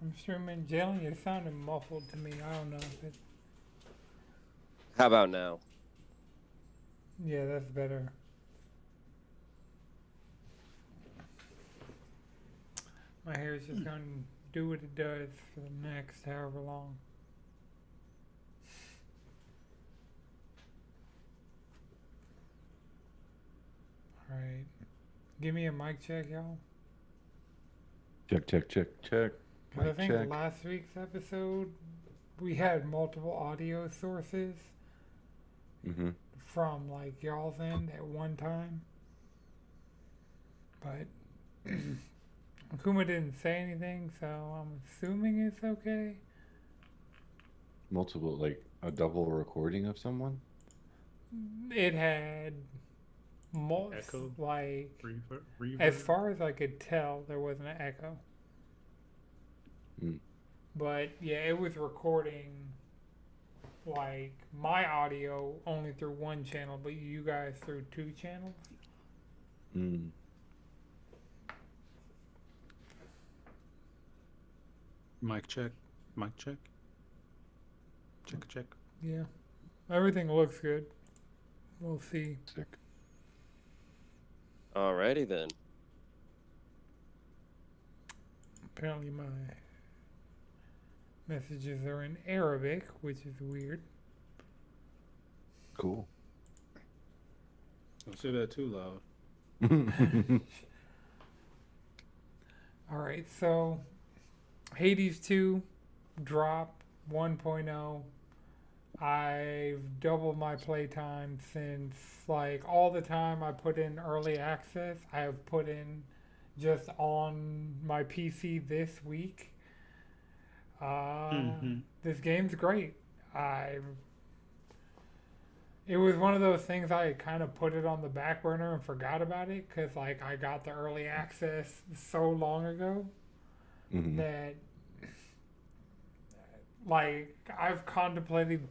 I'm streaming. Jalen, you're sounding muffled to me. I don't know if it. How about now? Yeah, that's better. My hair's just gonna do what it does for the next however long. Alright. Give me a mic check, y'all. Check, check, check, check. Because I Mic think check. last week's episode, we had multiple audio sources Mm-hmm. from like y'all's end at one time. But Akuma didn't say anything, so I'm assuming it's okay. Multiple, like a double recording of someone? It had Echo, like reverb. as far as I could tell, there wasn't an echo. Mm. But yeah, it was recording like my audio only through one channel, but you guys through two channels. Mm. Mic check. Mic check. Check, check. Yeah, everything looks good. We'll see. Sick. Alrighty then. Apparently, my messages are in Arabic, which is weird. Cool. Don't say that too loud. All right, so Hades 2 drop 1.0. I've doubled my playtime since like all the time I put in early access, I have put in just on my PC this week. This game's great. I It was one of those things I kind of put it on the back burner and forgot about it because like I got the early access so long ago Mm-hmm. that like I've contemplated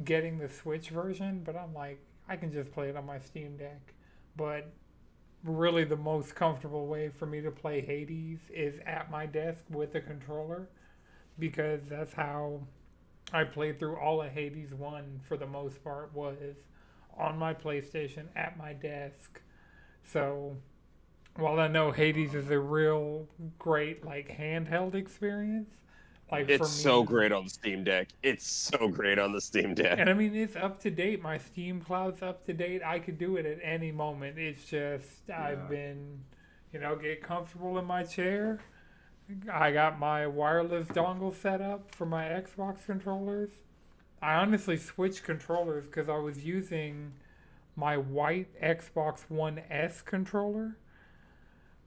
getting the Switch version, but I'm like I can just play it on my Steam Deck. But really, the most comfortable way for me to play Hades is at my desk with a controller because that's how I played through all of Hades 1 for the most part was on my PlayStation at my desk. So while I know Hades is a real great like handheld experience, like It's for so me, great on the Steam Deck. It's so great on the Steam Deck. and I mean it's up to date. My Steam Cloud's up to date. I could do it at any moment. It's just I've been, get comfortable in my chair. I got my wireless dongle set up for my Xbox controllers. I honestly switched controllers because I was using my white Xbox One S controller,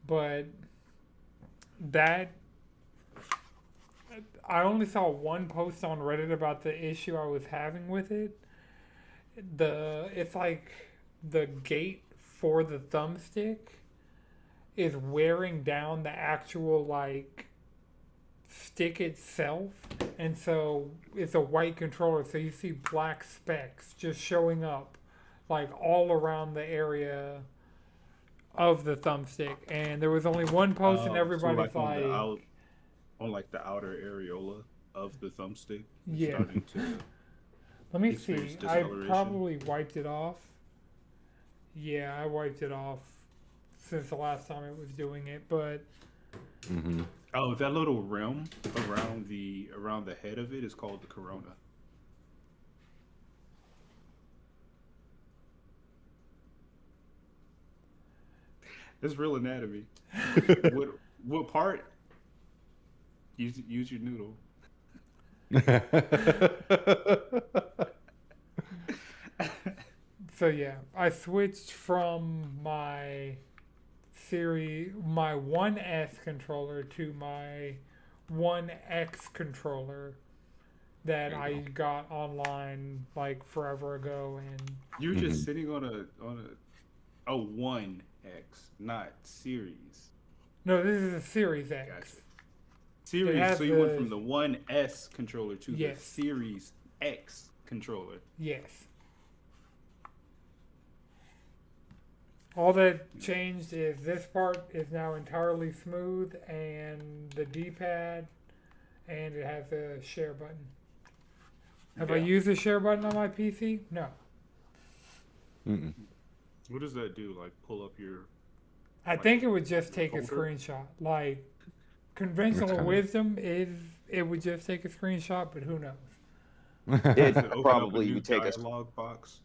but that I only saw one post on Reddit about the issue I was having with it. It's like the gate for the thumbstick is wearing down the actual like stick itself, and so it's a white controller, so you see black specks just showing up like all around the area of the thumbstick. And there was only one post, and So everybody's like on like, the on like the outer areola of the thumbstick, it's yeah. starting to. Let me experience see. I discoloration. probably wiped it off. Yeah, I wiped it off since the last time it was doing it, but Mm-hmm. Oh, that little rim around the head of it is called the corona. It's real anatomy. What part? Use your noodle. so yeah, I switched from my 1S controller to my 1X controller that There you I got online like forever ago, and You're just sitting on a 1X, not series. no, this is a Series X. Gotcha. Series. has So you went the- from the 1S controller to Yes. the Series X controller. Yes. All that changed is this part is now entirely smooth, and the D-pad and it has a share button. Have I Yeah. used the share button on my PC? No. Mm-mm. What does that do? Like pull up your I Like think it would just take a folder? screenshot. Like conventional Okay. wisdom is it would just take a screenshot, but who knows? Does It it open up a probably new would take a. dialog box?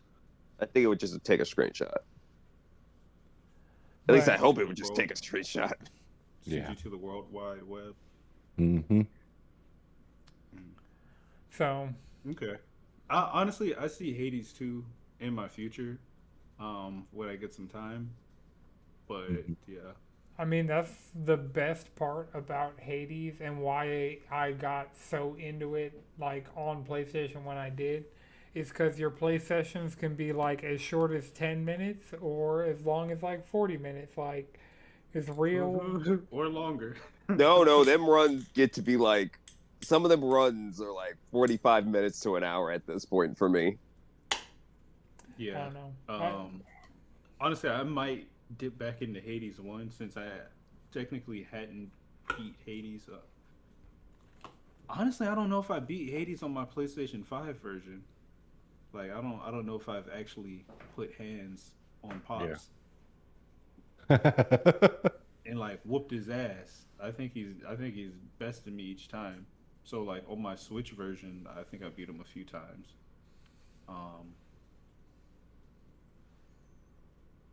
I think it would just take a screenshot. At least I But hope it would just take a screenshot. Send Yeah. you to the World Wide Web. Mm-hmm. so Okay. Honestly, I see Hades 2 in my future, when I get some time. But Mhm. yeah, I mean that's the best part about Hades and why I got so into it like on PlayStation when I did. Is because your play sessions can be like as short as 10 minutes or as long as like 40 minutes. Like, it's real. or longer. No, them runs get to be like. Some of them runs are like 45 minutes to an hour at this point for me. I Yeah. don't know. Honestly, I might dip back into Hades 1 since I technically hadn't beat Hades. Honestly, I don't know if I beat Hades on my PlayStation 5 version. Like, I don't know if I've actually put hands on Pops and like whooped his ass. I think he's bested me each time. So like on my Switch version, I think I beat him a few times. Um,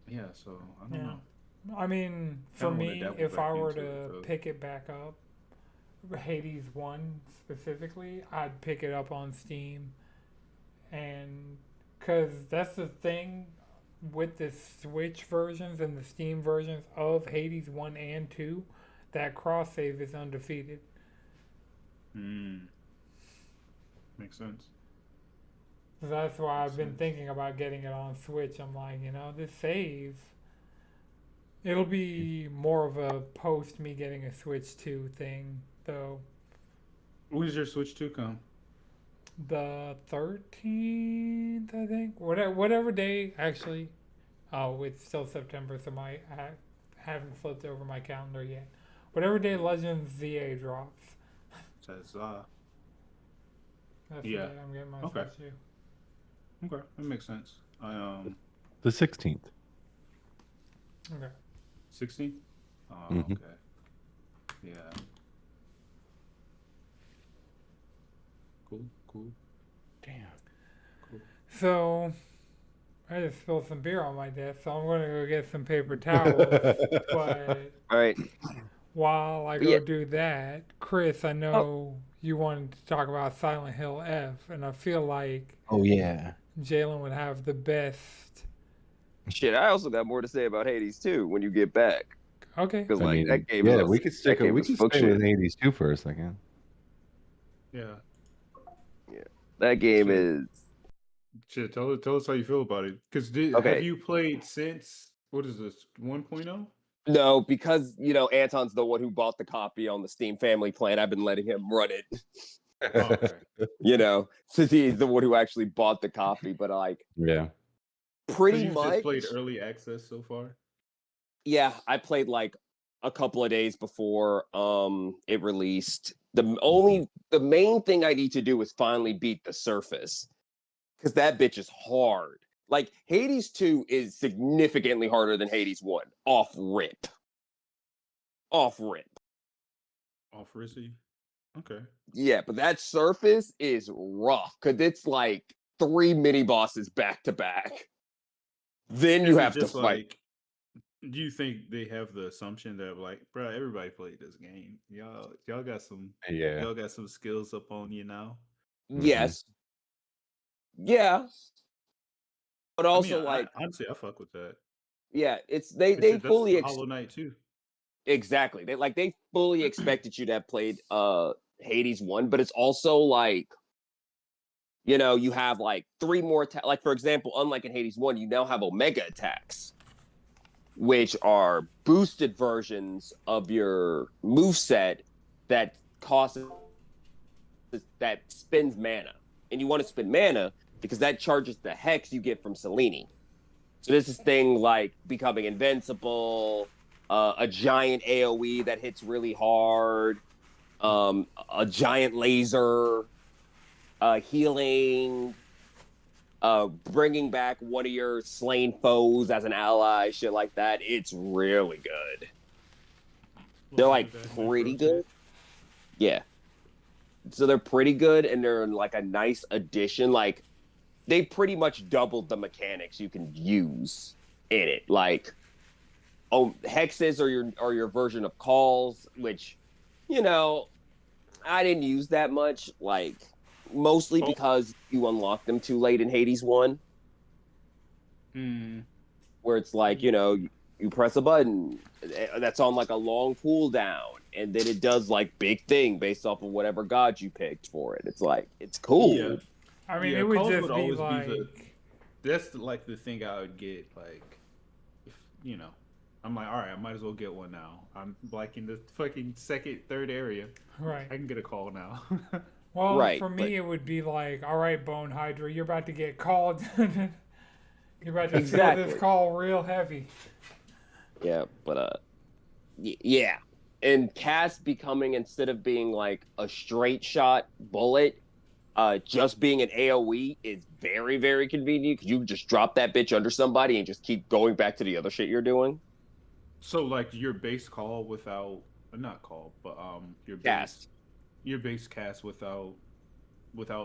yeah, so I don't Yeah. know. I mean, for Kinda wanna me, dabble if back I were into it, to though. pick it back up, Hades 1 specifically, I'd pick it up on Steam. And because that's the thing with the Switch versions and the Steam versions of Hades 1 and 2, that cross save is undefeated. Makes sense. So that's why I've Makes been sense. thinking about getting it on Switch. I'm like, this save, it'll be more of a post me getting a Switch 2 thing, though. When does your Switch 2 come? The 13th, I think. Whatever day, actually. Oh, it's still September, so I haven't flipped over my calendar yet. Whatever day Legends ZA drops, Says that's Yeah. the day I'm getting my Okay. Switch 2. okay, that makes sense. The 16th. Okay. 16. Oh, Mhm. okay. Yeah. Cool. Damn. So, I just spilled some beer on my desk, so I'm going to go get some paper towels. But All right. while I But go yeah. do that, Chris, I know you wanted to talk about Silent Hill F, and I feel like Oh yeah. Jalen would have the best. Shit, I also got more to say about Hades too when you get back. Okay. Because I like mean, that game yeah, was we could that game we was could stay with functioning. Hades 2 for a second. Yeah. That game Shit. is Shit. Tell us how you feel about it. Because Okay. have you played since what is this 1.0? no, because Anton's the one who bought the copy on the Steam Family Plan. I've been letting him run it. Oh, okay. Since he's the one who actually bought the copy. But like Yeah. So pretty you've much, just played early access so far? yeah, I played like a couple of days before it released. The main thing I need to do is finally beat the surface. Because that bitch is hard. Like Hades 2 is significantly harder than Hades 1. Off rip. Off Rissy? Okay. Yeah, but that surface is rough. Cause it's like 3 mini bosses back to back. Then you Is it have to just fight. like? Do you think they have the assumption that like, bro, everybody played this game. Y'all got some Yeah. y'all got some skills up on you now. Yes. Yeah. But also like honestly, I fuck with that. yeah, it's But they shit, that's fully Hollow Knight too. exactly. They fully expected you to have played Hades 1, but it's also like you have like 3 more like for example, unlike in Hades 1, you now have Omega attacks, which are boosted versions of your moveset that spends mana. And you want to spend mana because that charges the hex you get from Selene. So this is thing like becoming invincible, a giant AoE that hits really hard, A giant laser, healing, bringing back one of your slain foes as an ally, shit like that. It's really good. They're like pretty good. Yeah. So they're pretty good, and they're like a nice addition. Like they pretty much doubled the mechanics you can use in it. Like, oh, hexes are your version of calls, which, you know, I didn't use that much. Like mostly because you unlock them too late in Hades 1. Where it's like, you know, you press a button that's on like a long cooldown, and then it does like big thing based off of whatever god you picked for it. It's like, it's cool. Yeah. I mean, it would calls just be always like. That's like the thing I would get. Like, if you know, I'm like, all right, I might as well get one now. I'm like in the fucking second, third area. Right. I can get a call now. Well, Right, for me, but- it would be like, all right, Bone Hydra, you're about to get called. You're about to Exactly. feel this call real heavy. Yeah, but yeah. And cast becoming, instead of being like a straight shot bullet, just being an AoE is very, very convenient because you can just drop that bitch under somebody and just keep going back to the other shit you're doing. So like your base call without not call, but your base Cast. your base cast without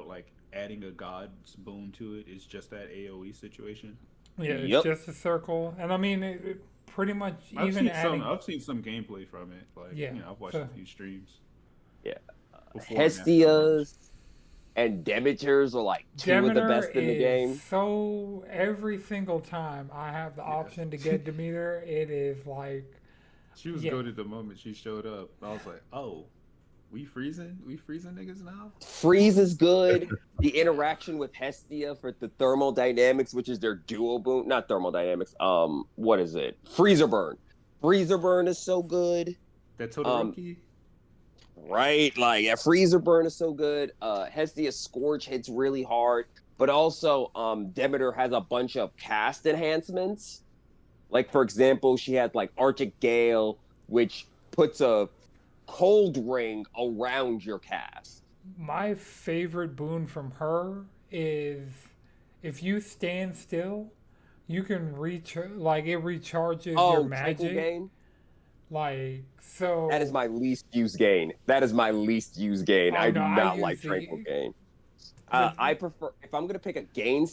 like adding a god's boon to it is just that AoE situation. Yeah, it's Yep. just a circle. And I mean, it pretty much I've even seen adding. I've seen some gameplay from it. Like, Yeah, you know, I've watched so- a few streams. Yeah. Before and after the Hestias and Demeters are like two of the Demeter best in the is game. so every single time I have the option to get Demeter, it is like, She was Yeah. goated the moment she showed up. I was like, oh, we freezing niggas now? Freeze is good. The interaction with Hestia for the thermodynamics, which is their dual boon, not thermodynamics. What is it? Freezer burn. Freezer burn is so good. That Todoroki? Right, like freezer burn is so good. Hestia's scourge hits really hard, but also Demeter has a bunch of cast enhancements. Like for example, she had like Arctic Gale, which puts a cold ring around your cast. my favorite boon from her is if you stand still, you can like it recharges your Tranquil magic. Gain. Like, so. That is my least used gain. That is my least used gain. Oh, I no, do I not use like the- Tranquil Gain. the- I prefer, if I'm going to pick a gain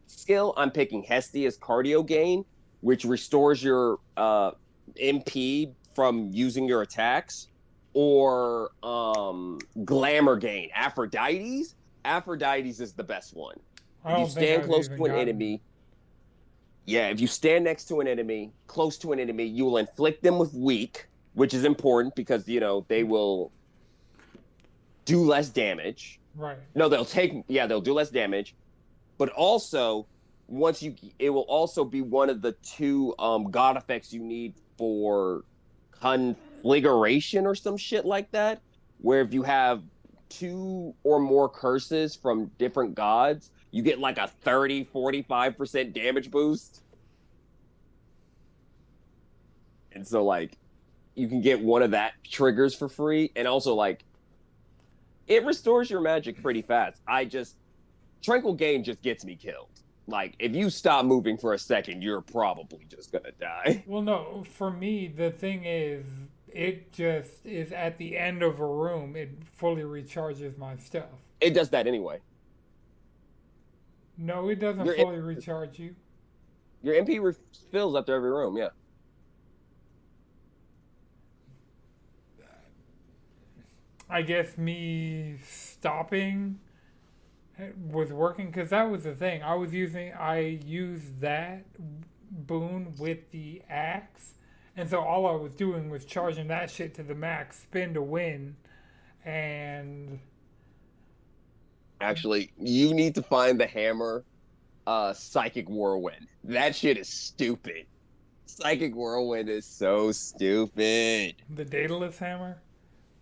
skill, I'm picking Hestia's Cardio Gain, which restores your MP from using your attacks, or Glamour Gain. Aphrodite's is the best one. I If you don't think stand I've close even to an gotten- enemy, yeah, if you stand next to an enemy, close to an enemy, you will inflict them with weak, which is important because, you know, they will do less damage. Right. No, they'll do less damage. But also, it will also be one of the two god effects you need for conflagration or some shit like that, where if you have 2 or more curses from different gods, you get like a 30-45% damage boost. And so like you can get one of that triggers for free, and also like it restores your magic pretty fast. Tranquil Gain just gets me killed. Like, if you stop moving for a second, you're probably just gonna die. Well, no, for me, the thing is, it just is at the end of a room, it fully recharges my stuff. It does that anyway. No, it doesn't You're fully recharge you. Your MP refills after every room, yeah. I guess me stopping was working because that was the thing. I used that boon with the axe, and so all I was doing was charging that shit to the max, spin to win, and Actually, you need to find the hammer, Psychic Whirlwind. That shit is stupid. Psychic Whirlwind is so stupid. the Daedalus hammer.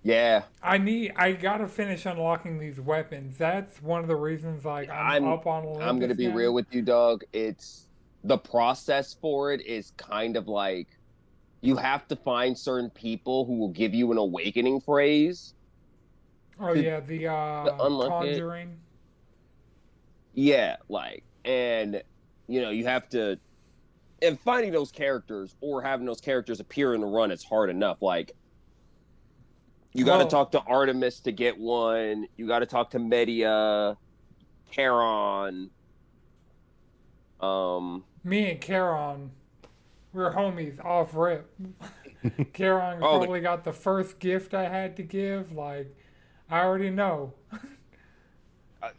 Yeah, I gotta finish unlocking these weapons. That's one of the reasons, like, I'm up on Olympus I'm gonna be now. real with you, dog. It's the process for it is kind of like you have to find certain people who will give you an awakening phrase, Oh to, yeah, the to unlock it. Conjuring. Yeah, like, and you have to, and finding those characters or having those characters appear in the run is hard enough. Like, you got to Well, talk to Artemis to get one. You got to talk to Medea, Charon. Um, me and Charon, we're homies off rip. Charon oh, probably got the first gift I had to give. Like, I already know.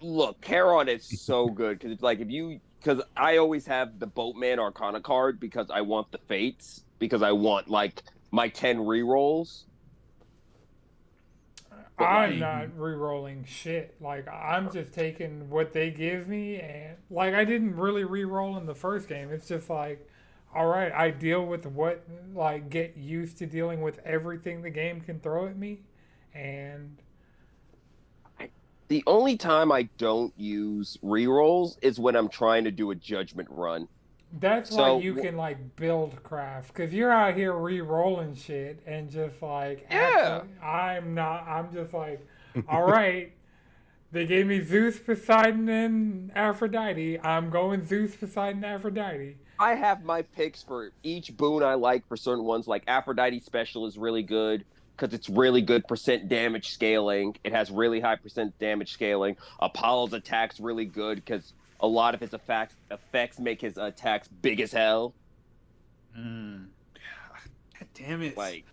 look, Charon is so good because it's like because I always have the Boatman Arcana card because I want the fates because I want like my 10 rerolls. But I'm like, not re-rolling shit. Like I'm just taking what they give me, and like I didn't really re-roll in the first game. It's just like, all right, I deal with what, like get used to dealing with everything the game can throw at me, and the only time I don't use rerolls is when I'm trying to do a judgment run. that's why So you can like build craft, cause you're out here re-rolling shit and just like yeah, actually, I'm not. I'm just like, all right. They gave me Zeus, Poseidon, and Aphrodite. I'm going Zeus, Poseidon, Aphrodite. I have my picks for each boon I like for certain ones. Like Aphrodite Special is really good because it's really good percent damage scaling. It has really high percent damage scaling. Apollo's attack's really good because a lot of his effects make his attacks big as hell. God damn it! Like,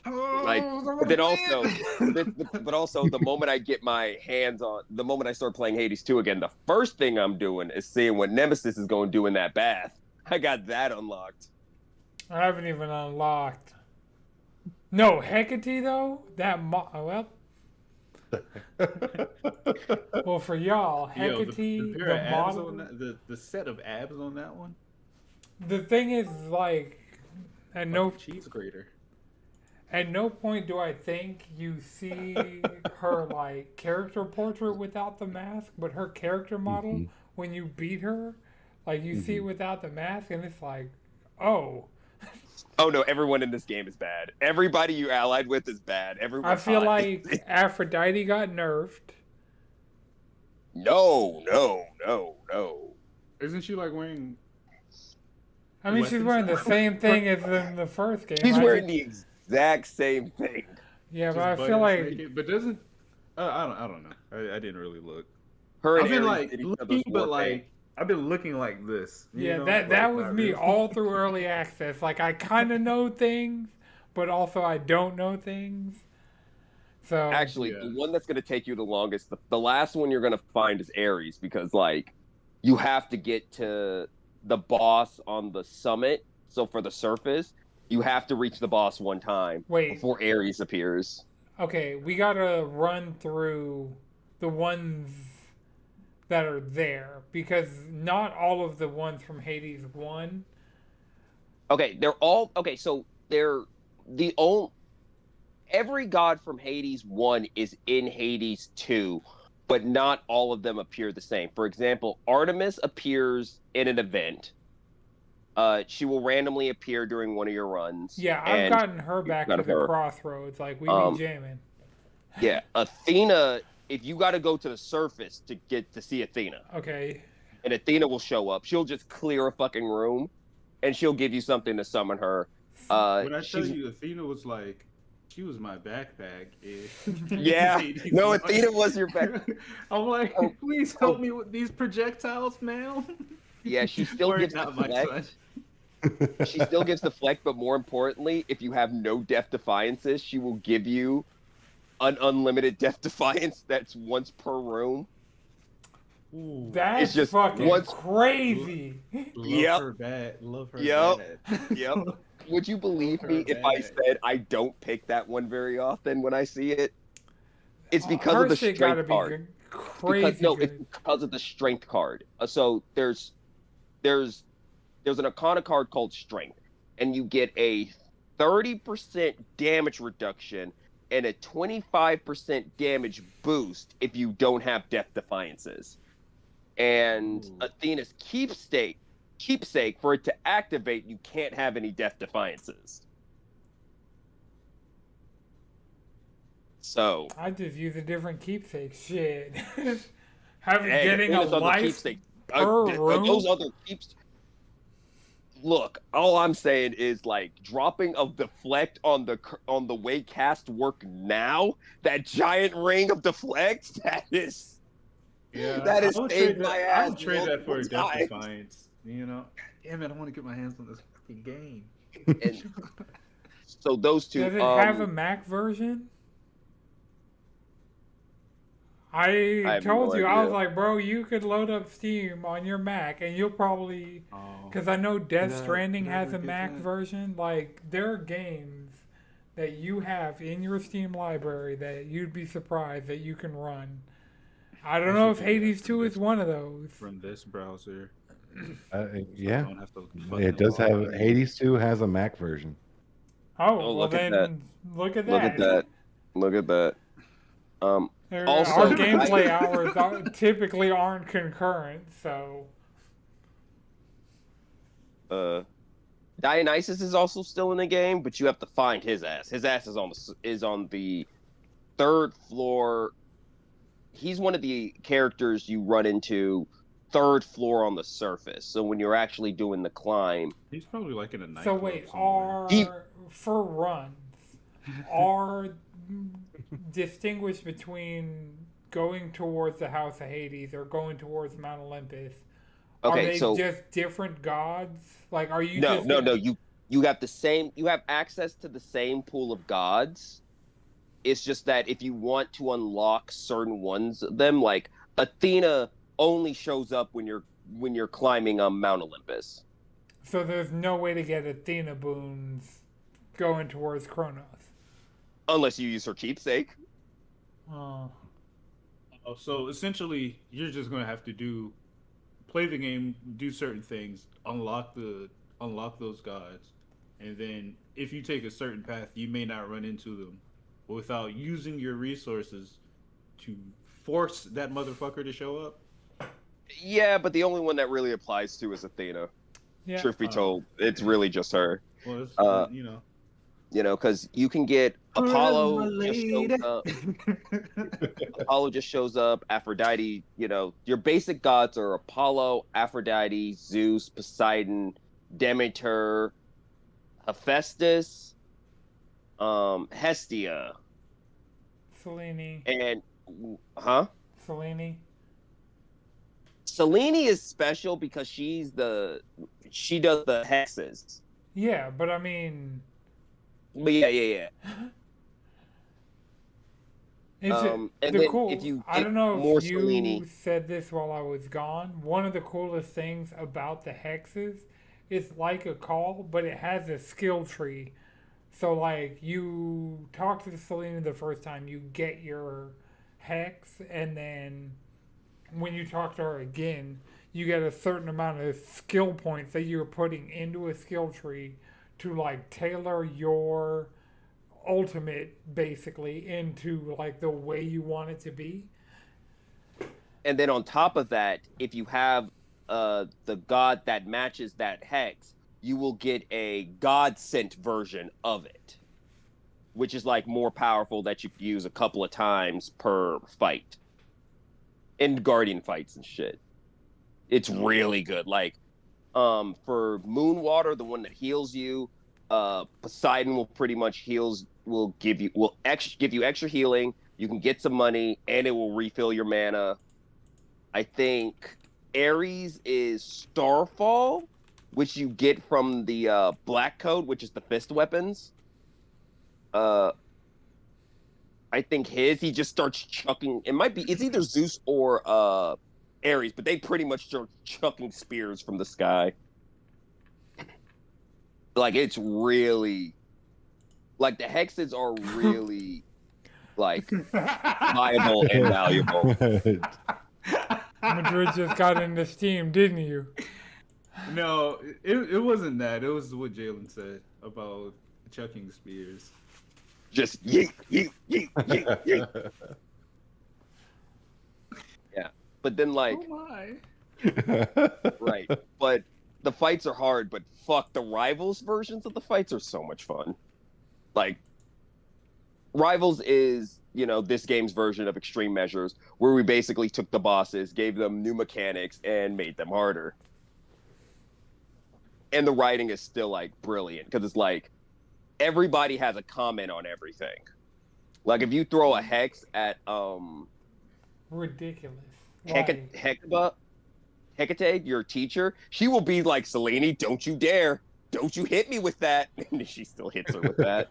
Oh, I but wanna then play also, it. but also the moment I get my hands on, the moment I start playing Hades 2 again, the first thing I'm doing is seeing what Nemesis is going to do in that bath. I got that unlocked. I haven't even unlocked. No, Hecate though. Well, for y'all, Yo, Hecate, the pair of the abs model. on that, the set of abs on that one, The thing is, like, at no fucking cheese grater. at no point do I think you see her like character portrait without the mask, but her character model Mhm. when you beat her, like you see it Mhm. without the mask, and it's like, oh. Oh no, everyone in this game is bad. Everybody you allied with is bad. I Everyone's feel hot. like Aphrodite got nerfed. No, no, no, no. Isn't she like wearing I mean, she's weapons wearing now? the same thing as in the first game. She's wearing the exact same thing. Yeah, but Just I butt feel ass like naked? But doesn't I don't know. I didn't really look. Her and I've been Ares like did each looking, other's but warpaint. like I've been looking like this. You yeah, know, that like was not me really. all through early access. Like I kind of know things, but also I don't know things. So Actually, Yeah. the one that's going to take you the longest, the last one you're going to find is Ares because, like, you have to get to the boss on the summit. So for the surface, you have to reach the boss one time wait, before Ares appears. okay, we gotta run through the ones that are there because not all of the ones from Hades 1. Okay, they're all okay. So they're the only every god from Hades 1 is in Hades 2, but not all of them appear the same. For example, Artemis appears in an event. She will randomly appear during one of your runs, Yeah, I've and gotten her you back got to the her. crossroads. Like we be Um, jamming. yeah, Athena. If you got to go to the surface to get to see Athena, Okay. and Athena will show up, she'll just clear a fucking room, and she'll give you something to summon her. When I tell She's you Athena was like, she was my backpack. yeah. No, Athena was your back. I'm like, Oh, please oh, help me with these projectiles, ma'am. yeah, she still Or gives the not my flex. son. She still gives the flex, but more importantly, if you have no death defiances, she will give you an unlimited death defiance that's once per room. Ooh, That's just fucking once- crazy. love Yep. her bad. Love her Yep. bad. Yep. Would you believe Her me if I bad. said I don't pick that one very often when I see it? It's because Her of the shit gotta strength be card. good, Because crazy no, it's good. because of the strength card. So there's an Arcana card called Strength, and you get a 30% damage reduction and a 25% damage boost if you don't have death defiances. And Ooh. Athena's keepsake for it to activate, you can't have any death defiances. So I just use a different keepsake. Shit. Having hey, getting a those other life keepsakes, per room. those other keeps. Look, all I'm saying is like dropping of deflect on the way cast work now. That giant ring of deflect, Yeah, that I is would saved trade my that. I ass would trade that for multiple a Death times. Defiance. You know, damn it, I want to get my hands on this fucking game. And so those two. Does it have a Mac version? I I have told no you, I was idea. like, bro, you could load up Steam on your Mac and you'll probably, Oh, because I know Death Did I- Stranding did I has ever a get Mac that? version. Like, there are games that you have in your Steam library that you'd be surprised that you can run. I don't know if should do that Hades from 2 is this- one of those. from this browser. So I Yeah, don't have to fucking it does log have in. Hades 2 has a Mac version. Oh, Oh, well look at that. then, look at Look that. at that. Look at that. Also, Our gameplay hours typically aren't concurrent, so Dionysus is also still in the game, but you have to find his ass. His ass is on the third floor. He's one of the characters you run into third floor on the surface. So when you're actually doing the climb, He's probably like in a nightclub so wait, somewhere. for runs are distinguished between going towards the House of Hades or going towards Mount Olympus. Are okay, they so just different gods? Like, are you no, just no, no. You have the same. You have access to the same pool of gods. It's just that if you want to unlock certain ones of them, like Athena only shows up when you're climbing on Mount Olympus. So there's no way to get Athena boons going towards Kronos. Unless you use her keepsake. Oh. Oh, so essentially, you're just gonna have to play the game, do certain things, unlock those gods, and then if you take a certain path, you may not run into them without using your resources to force that motherfucker to show up. Yeah, but the only one that really applies to is Athena. Yeah. Truth be told, it's really just her. Well, it's, You know, because you can get Apollo just shows up. Apollo just shows up. Aphrodite, you know, your basic gods are Apollo, Aphrodite, Zeus, Poseidon, Demeter, Hephaestus, Hestia, Selene. and Selene. Selene is special because she does the hexes. Yeah, but I mean, But yeah. it's And the then cool. if you I get don't know more if you Selene, said this while I was gone. One of the coolest things about the hexes, it's like a call, but it has a skill tree. So like you talk to Selena the first time, you get your hex, and then when you talk to her again, you get a certain amount of skill points that you're putting into a skill tree to like tailor your ultimate basically into like the way you want it to be. and then on top of that, if you have the god that matches that hex, you will get a god sent version of it, which is like more powerful that you use a couple of times per fight in guardian fights and shit. It's really good. Like for Moonwater, the one that heals you, Poseidon will pretty much give you extra healing. You can get some money and it will refill your mana. I think Ares is Starfall, which you get from the Black Code, which is the fist weapons. I think he just starts chucking. It's either Zeus or Ares, but they pretty much start chucking spears from the sky. Like it's really, like the hexes are really like viable and valuable. Madrid just got into Steam, didn't you? No, it wasn't that. It was what Jalen said about chucking spears. Just yeet, yeet, yeet, yeet, yeet. Yeah, but then like, Oh my. right, but the fights are hard. But fuck, the Rivals versions of the fights are so much fun. Like, Rivals is this game's version of extreme measures, where we basically took the bosses, gave them new mechanics, and made them harder. And the writing is still like brilliant because it's like everybody has a comment on everything. Like if you throw a hex at Ridiculous. Hecate, your teacher, she will be like, Selene, don't you dare. Don't you hit me with that. And she still hits her with that.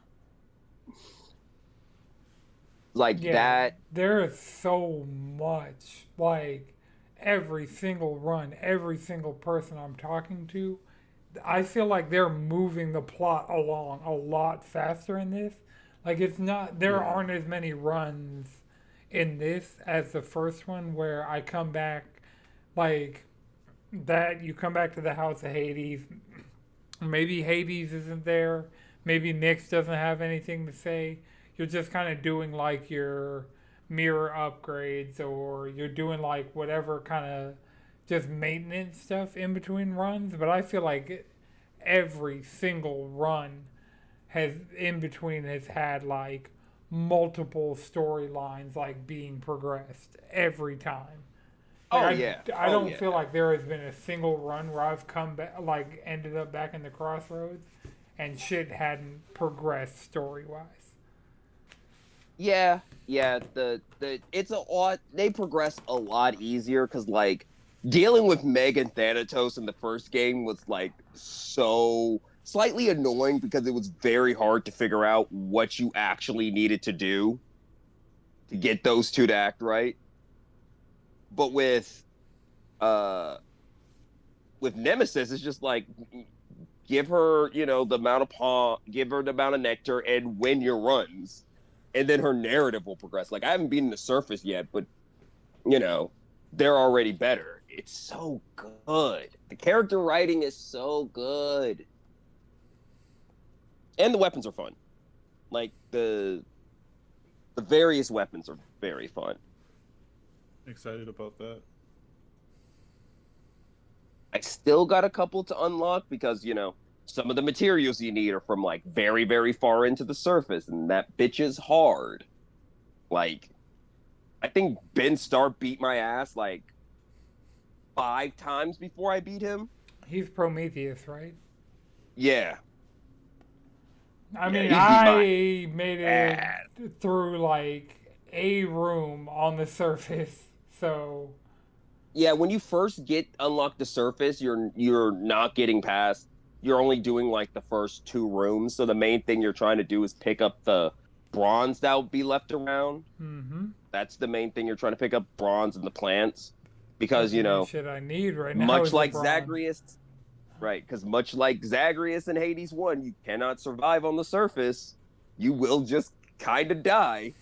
Like that. There is so much. Like every single run, every single person I'm talking to, I feel like they're moving the plot along a lot faster in this. Like it's not, there aren't as many runs in this as the first one where I come back, like that you come back to the House of Hades. Maybe Hades isn't there. Maybe Nyx doesn't have anything to say. You're just kind of doing like your mirror upgrades, or you're doing like whatever kind of just maintenance stuff in between runs. But I feel like every single run has in between has had like multiple storylines like being progressed every time. Like, I don't feel like there has been a single run where I've come back, like ended up back in the crossroads, and shit hadn't progressed story wise. Yeah. It's a lot. They progress a lot easier because like dealing with Meg and Thanatos in the first game was like so slightly annoying because it was very hard to figure out what you actually needed to do to get those two to act right. But with Nemesis, it's just like give her, the amount of give her the amount of nectar and win your runs. And then her narrative will progress. Like I haven't beaten the surface yet, but they're already better. It's so good. The character writing is so good. And the weapons are fun. Like the various weapons are very fun. Excited about that. I still got a couple to unlock because, some of the materials you need are from like very, very far into the surface, and that bitch is hard. Like, I think Ben Starr beat my ass like 5 times before I beat him. He's Prometheus, right? Yeah. I mean, I made it through like a room on the surface, so. Yeah, when you first unlock the surface, you're not getting past. You're only doing like the first 2 rooms. So the main thing you're trying to do is pick up the bronze that will be left around. Mm-hmm. That's the main thing you're trying to pick up, bronze and the plants, because shit I need right now. Much like Zagreus, right? Because much like Zagreus in Hades 1, you cannot survive on the surface. You will just kind of die.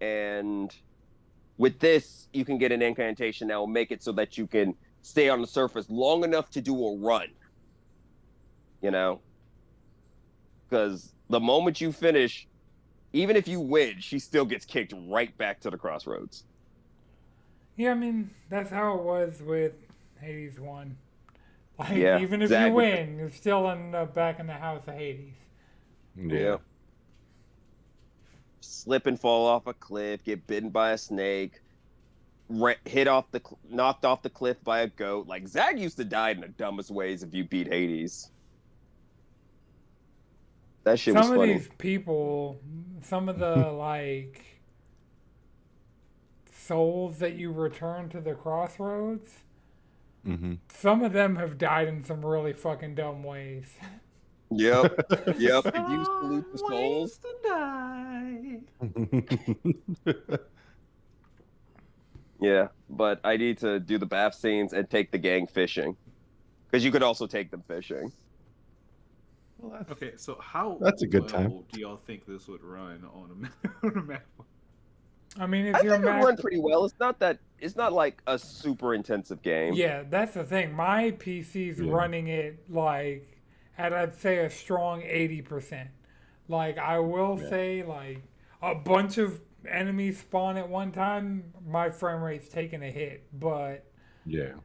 And with this, you can get an incantation that will make it so that you can stay on the surface long enough to do a run. Because the moment you finish, even if you win, she still gets kicked right back to the crossroads. Yeah, I mean, that's how it was with Hades 1. Like, yeah, even if you win, you're still back in the House of Hades. Yeah. Slip and fall off a cliff, get bitten by a snake, knocked off the cliff by a goat. Like, Zag used to die in the dumbest ways if you beat Hades. That shit was funny. Some of these people, some of the, like, souls that you return to the crossroads, some of them have died in some really fucking dumb ways. Yep. If you salute the souls. Yeah, but I need to do the bath scenes and take the gang fishing. Because you could also take them fishing. Well, okay, so how that's a good time. Do y'all think this would run on a Mac? I mean, if I you're think it run pretty well. It's not like a super intensive game. Yeah, that's the thing. My PC's running it like at, I'd say, a strong 80%. Like, I will say, like, a bunch of enemies spawn at one time, my frame rate's taking a hit. But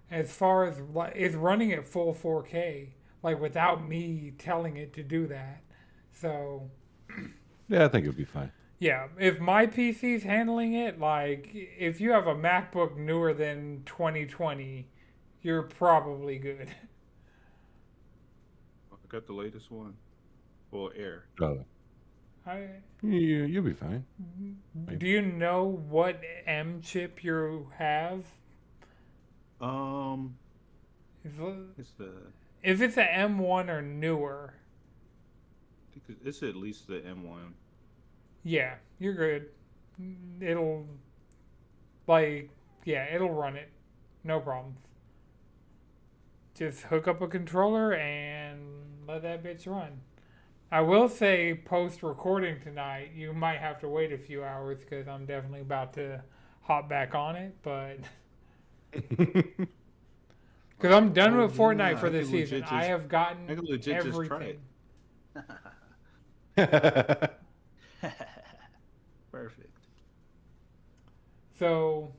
as far as it's running at full 4K, like without me telling it to do that. So Yeah, I think it'll be fine. Yeah, if my PC's handling it, like if you have a MacBook newer than 2020, you're probably good. I got the latest one. Well, Air. Oh, I, you'll be fine. do you know what M chip you have? Um, If, it's the. if it's an M1 or newer, I think it's at least the M1. yeah, you're good. It'll, like, yeah, it'll run it. No problems. Just hook up a controller and let that bitch run. I will say, post recording tonight, you might have to wait a few hours because I'm definitely about to hop back on it. But because I'm done with Fortnite for I this can legit season, I just- have gotten I can legit just try everything. it. Perfect. So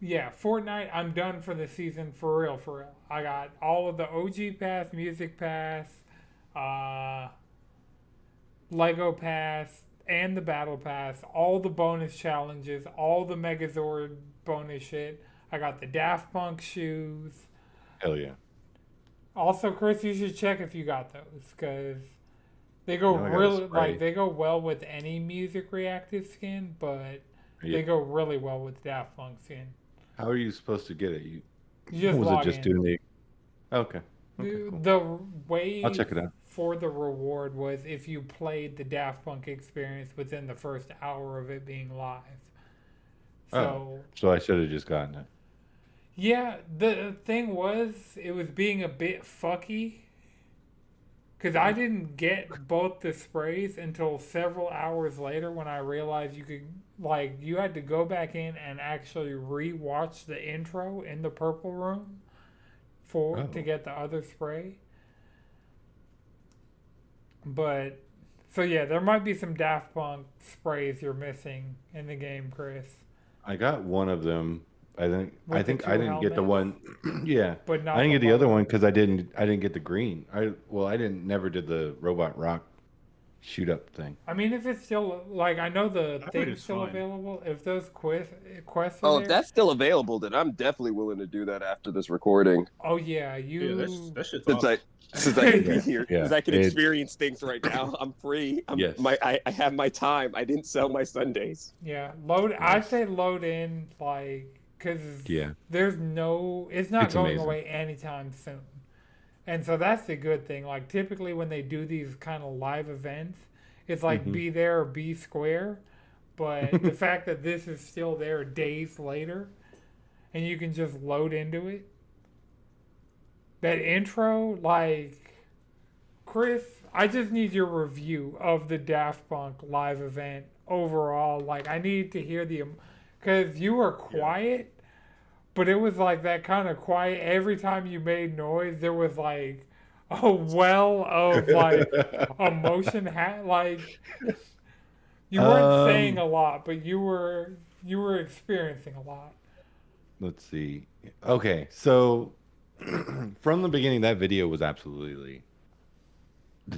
yeah, Fortnite, I'm done for the season for real, for real. I got all of the OG Pass, Music Pass, uh, Lego Pass, and the Battle Pass, all the bonus challenges, all the Megazord bonus shit. I got the Daft Punk shoes. Hell yeah. Also, Chris, you should check if you got those, because they go No, I got a really, spray. like, they go well with any music reactive skin, but Yeah. they go really well with Daft Punk skin. How are you supposed to get it? You just was log it just in. doing the? Okay. Okay. Cool. The way I'll check it out. for the reward was if you played the Daft Punk experience within the first hour of it being live. So, So I should have just gotten it. yeah, the thing was, it was being a bit fucky. Because I didn't get both the sprays until several hours later when I realized you could, like, you had to go back in and actually re-watch the intro in the purple room to get the other spray. But, so yeah, there might be some Daft Punk sprays you're missing in the game, Chris. I got one of them. I With think the I two didn't get the one. Yeah, But not I didn't the get the other logo. one because I didn't get the green. I didn't never did the Robot Rock shoot up thing. I mean, if it's still, like, I know the I heard thing's it's still fine. available. If those quests Oh, are if there. that's still available, then I'm definitely willing to do that after this recording. Oh, yeah, Yeah, that shit's Since awesome. since I can be Yeah, here, yeah, since I can it's- experience things right now, I'm free. Yes. I have my time. I didn't sell my Sundays. Yeah, I Nice. say load in, like, because Yeah. there's no, it's not It's going amazing. away anytime soon. And so that's the good thing. Like, typically when they do these kind of live events, it's like Mhm. be there or be square. But the fact that this is still there days later and you can just load into it. That intro, like, Chris, I just need your review of the Daft Punk live event overall. Like, I need to hear because you were quiet, but it was like that kind of quiet. Every time you made noise, there was like a well of like emotion. Like, you weren't saying a lot, but you were experiencing a lot. Let's see. Okay, so from the beginning, that video was absolutely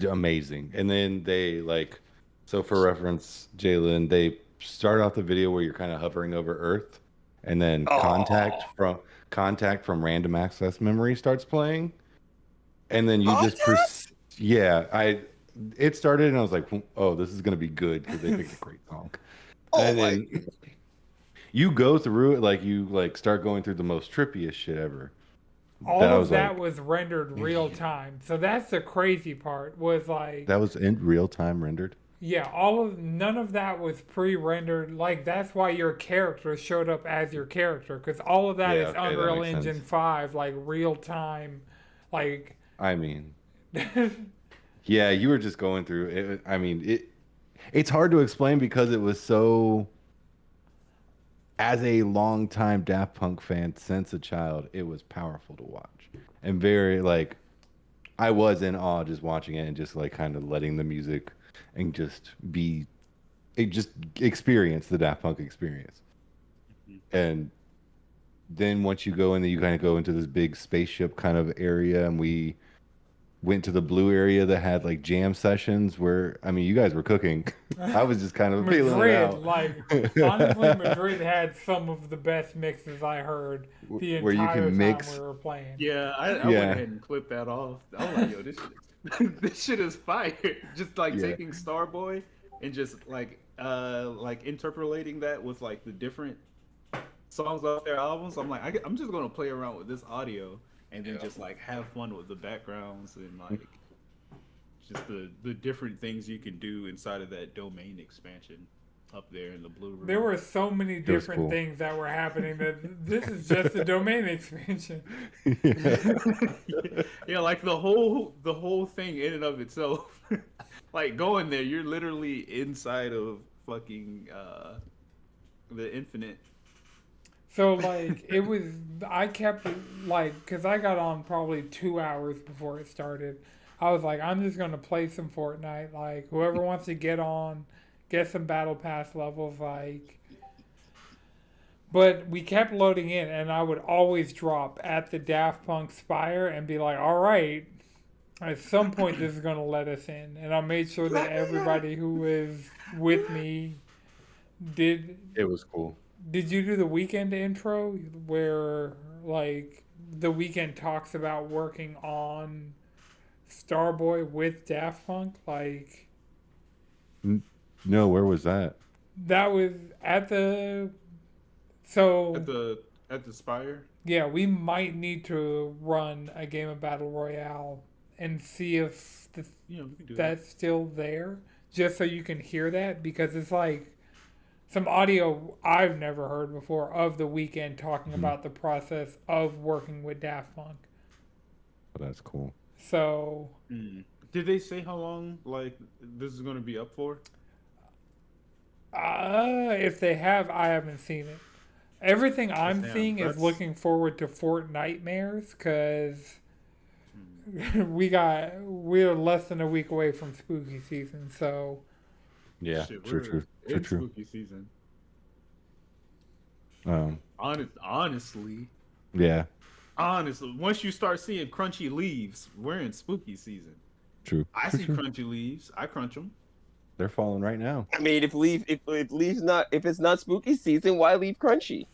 amazing. And then they like, so for reference, Jalen, they start off the video where you're kind of hovering over Earth, and then contact from random access memory starts playing, and then you just it started, and I was like, oh, this is gonna be good because they picked a great song. And then you go through it like you like start going through the most trippiest shit ever. All That of was that like- was rendered real time. So that's the crazy part. Was like That was in real time rendered. yeah, none of that was pre-rendered. Like that's why your character showed up as your character because all of that Yeah, is okay, that Unreal makes Engine sense. 5, like real time, like. I mean, yeah, you were just going through it. I mean, it's hard to explain because it was so. As a longtime Daft Punk fan since a child, it was powerful to watch and very like. I was in awe just watching it and just like kind of letting the music and just experience the Daft Punk experience. And then once you go in there, you kind of go into this big spaceship kind of area, and went to the blue area that had like jam sessions where I mean you guys were cooking. I was just kind of feeling it Madrid, out. like honestly, Madrid had some of the best mixes I heard the Where you entire can time we mix. were playing. Yeah, I went Yeah. ahead and clipped that off. I was like, yo, this shit, this shit is fire. Just like Yeah. taking Starboy and just like interpolating that with like the different songs off their albums. I'm like, I'm just gonna play around with this audio and then just like have fun with the backgrounds and like just the different things you can do inside of that domain expansion up there in the blue room. There were so many was different cool. things that were happening that this is just a domain expansion. Yeah, like the whole thing in and of itself. Like going there, you're literally inside of fucking the infinite. So like it was, I kept like, cause I got on probably 2 hours before it started. I was like, I'm just gonna play some Fortnite. Like whoever wants to get on, get some battle pass levels. Like, but we kept loading in, and I would always drop at the Daft Punk Spire and be like, all right, at some point this is gonna let us in, and I made sure that everybody who was with me did. It was cool. Did you do the weekend intro where like the weekend talks about working on Starboy with Daft Punk? Like No, where was that? that was at the At the Spire. yeah, we might need to run a game of Battle Royale and see if Yeah, we can do that. that's still there, just so you can hear that, because it's like some audio I've never heard before of the weekend talking about the process of working with Daft Punk. Oh, that's cool. So Did they say how long like this is going to be up for? if they have, I haven't seen it. Everything I'm Damn, seeing is that's- looking forward to Fortnitemares, because we're less than a week away from spooky season. So Yeah, Shit, true. in spooky season. Um, Honestly, yeah, once you start seeing crunchy leaves, we're in spooky season. true. I True, see true. crunchy leaves. I crunch them. They're falling right now. I mean, if it's not spooky season, why leave crunchy?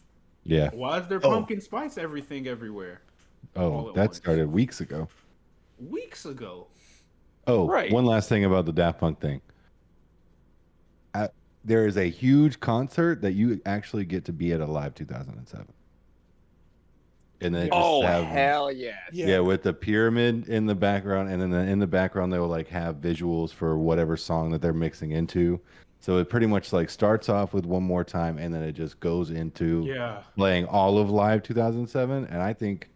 Yeah. Why is there Oh. pumpkin spice everything everywhere? all Oh, at that once. started weeks ago. Weeks ago. Oh, Right. one last thing about the Daft Punk thing. There is a huge concert that you actually get to be at a live 2007. And then it just Oh have, hell yes. yeah, with the pyramid in the background, and then in the background they will like have visuals for whatever song that they're mixing into. So it pretty much like starts off with One More Time, and then it just goes into Yeah. playing all of live 2007. And I think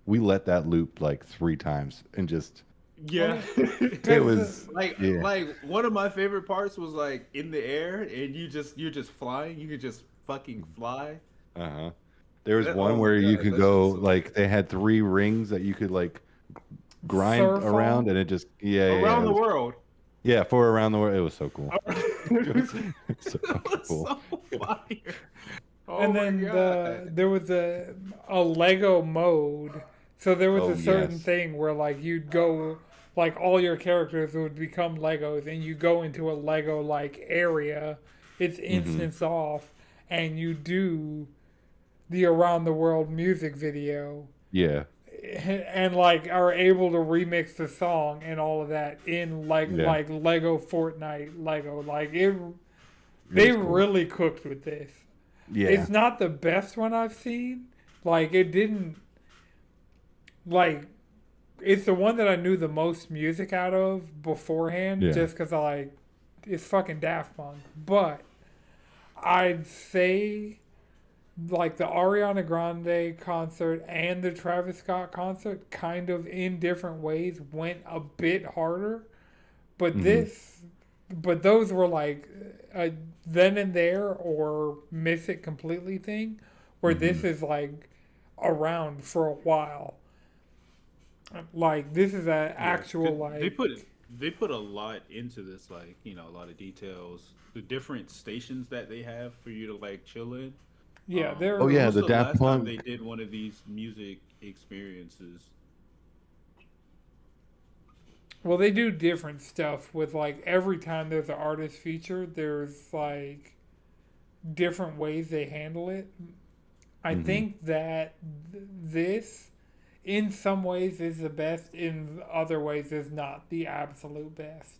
we let that loop like 3 times and just Yeah. it was like yeah. like one of my favorite parts was like in the air and you're just flying. You could just fucking fly. Uh-huh. There was That- one oh my where you God, could that go shit's so- like they had 3 rings that you could like grind Surf around, on? and it just yeah Around it the was- world. Yeah, for around the world. It was so cool. It was So fucking cool. so fire. Oh and my then God. there was a Lego mode. So there was Oh, a certain yes. thing where like you'd go, like all your characters would become Legos, and you go into a Lego like area. It's instance off, and you do the around the world music video, Yeah. and like are able to remix the song and all of that in like Yeah. like Lego Fortnite Lego. Like it, they was cool. really cooked with this. Yeah. It's not the best one I've seen. Like it didn't. Like, it's the one that I knew the most music out of beforehand, Yeah. just because I like it's fucking Daft Punk. But I'd say like the Ariana Grande concert and the Travis Scott concert, kind of in different ways, went a bit harder. But but those were like a then and there or miss it completely thing, where this is like around for a while. Like this is an actual like they put a lot into this, like, you know, a lot of details, the different stations that they have for you to like chill in. yeah they're Oh, yeah, When's the Daft last time Punk- they did one of these music experiences. Well, they do different stuff with like every time there's an artist feature, there's like different ways they handle it. I think that this, in some ways, is the best. In other ways, is not the absolute best.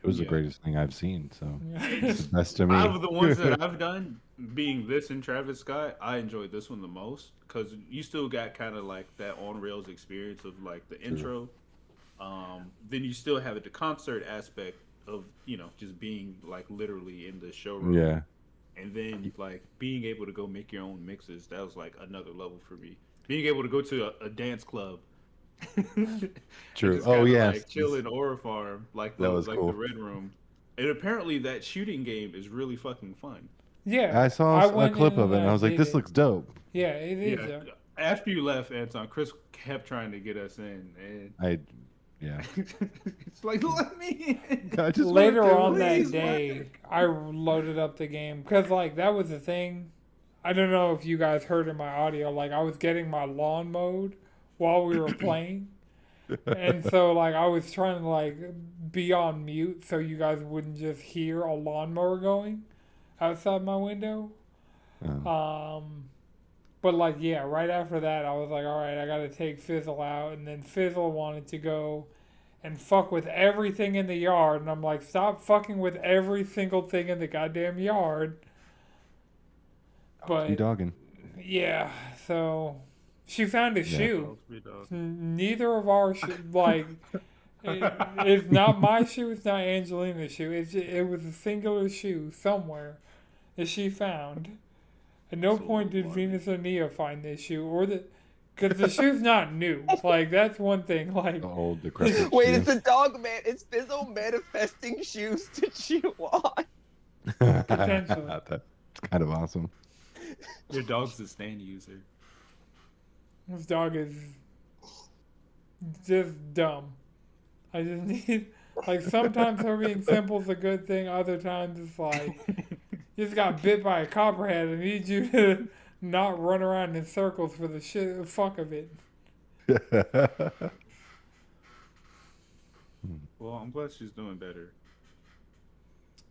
It was the Yeah. greatest thing I've seen. So Yeah. it's the best to me. Out of the ones that I've done, being this and Travis Scott, I enjoyed this one the most because you still got kind of like that on rails experience of like the intro. Then you still have the concert aspect of just being like literally in the showroom. Yeah. And then like being able to go make your own mixes, that was like another level for me. Being able to go to a dance club. True. Just Oh kinda, yes. like chill in Aura Farm, like the That was cool. the Red Room. And apparently that shooting game is really fucking fun. Yeah, I saw a went clip in of it and I was like, did this it. looks dope. Yeah, it is. Yeah. After you left, Anton, Chris kept trying to get us in, and Yeah. it's like, let me in. I just Later wanna on do that it. Please, day, I loaded up the game because like that was the thing. I don't know if you guys heard in my audio. Like I was getting my lawn mowed while we were playing, and so like I was trying to like be on mute so you guys wouldn't just hear a lawnmower going outside my window. Oh. But like yeah, right after that, I was like, all right, I got to take Fizzle out, and then Fizzle wanted to go and fuck with everything in the yard, and I'm like, stop fucking with every single thing in the goddamn yard. You But dogging. yeah, so she found a Yeah. shoe. Neither of our like. It's not my shoe. It's not Angelina's shoe. It was a singular shoe somewhere that she found. At no So point did funny. Venus or Nia find this shoe, because the shoe's not new. Like that's one thing. Like The old decrepit Wait, shoe. it's a dog man. It's Fizzle manifesting shoes to chew on. Potentially. That's kind of awesome. Your dog's a stand user. this dog is just dumb. I just need like sometimes her being simple is a good thing. Other times it's like you just got bit by a copperhead. I need you to not run around in circles for the fuck of it. Well, I'm glad she's doing better.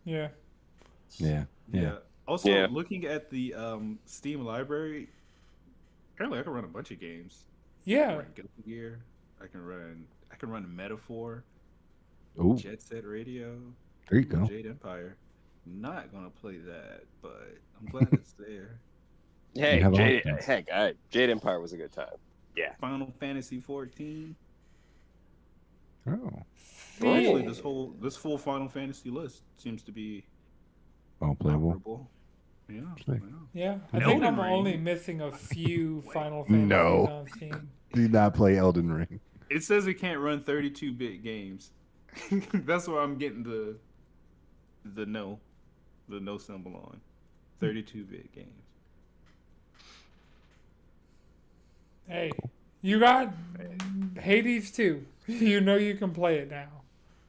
Yeah. Yeah. Also, Yeah. looking at the Steam library, apparently I can run a bunch of games. I Yeah. can run Guilty Gear. I can run Metaphor, Ooh, Jet Set Radio, there you go. Jade Empire. Not gonna play that, but I'm glad it's there. Hey, have Jade, options. heck, Jade Empire was a good time. Yeah. Final Fantasy 14. Oh, Actually, Oh. this full Final Fantasy list seems to be well playable. operable. Yeah. Sick. Yeah. I Elden think I'm Ring. only missing a few Final Fantasies No. on Steam. Do not play Elden Ring. It says it can't run 32-bit games. That's where I'm getting the no symbol on. 32-bit games. Hey, you got Hades 2. You know you can play it now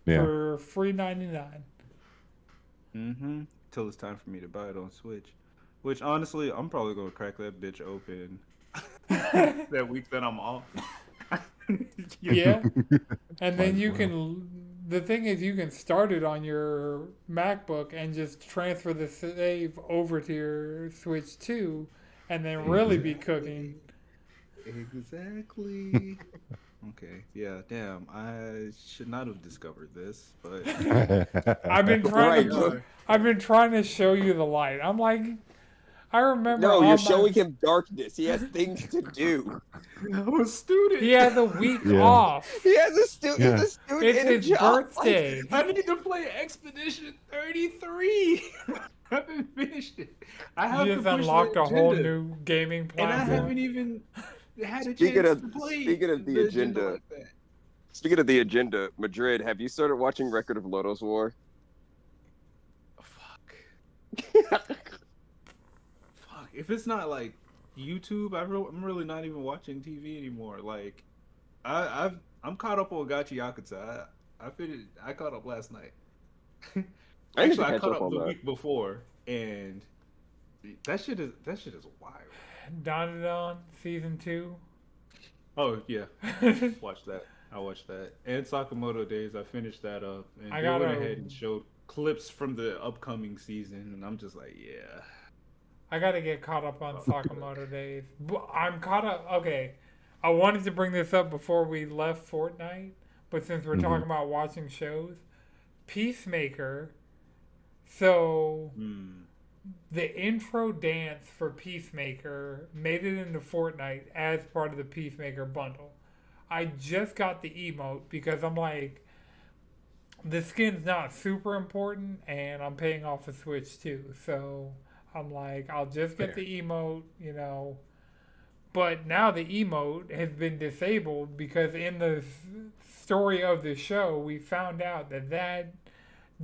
Yeah. for free $99. Mm-hmm. Till it's time for me to buy it on Switch. Which honestly, I'm probably gonna crack that bitch open that week that I'm off. Yeah. And then Fine, you well. can. The thing is, you can start it on your MacBook and just transfer the save over to your Switch 2 and then really be cooking. Exactly. Okay. Yeah. Damn. I should not have discovered this, but I've been trying Right. to. I've been trying to show you the light. I'm like, I remember. No, on you're my- showing him darkness. He has things to do. I'm a student. He has a week Yeah. off. He has a student. Yeah. He's a student It's in a his job. birthday. I need to play Expedition 33. I haven't finished it. I have You to just push unlocked the a whole agenda, new gaming and I platform. haven't even had a Speaking chance of- to play. speaking of the agenda, like that. Speaking of the agenda, Madrid, have you started watching Record of Lodoss War? Fuck. Fuck. If it's not like YouTube, I'm really not even watching TV anymore. Like, I'm caught up on Gachi Yakuza. I caught up last night. I need to Actually, I catch caught up up on the that. week before, and that shit is wild. Dandadan season 2. Oh yeah, watch that. I watched that. And Sakamoto Days, I finished that up. And I they went gotta- ahead and showed clips from the upcoming season, and I'm just like, yeah. I gotta get caught up on Oh, Sakamoto Days. I'm caught up. Okay, I wanted to bring this up before we left Fortnite, but since we're Mhm. talking about watching shows, Peacemaker. So the intro dance for Peacemaker made it into Fortnite as part of the Peacemaker bundle. I just got the emote because I'm like, the skin's not super important, and I'm paying off a Switch too. So I'm like, I'll just get Fair. the emote, But now the emote has been disabled because in the story of the show, we found out that that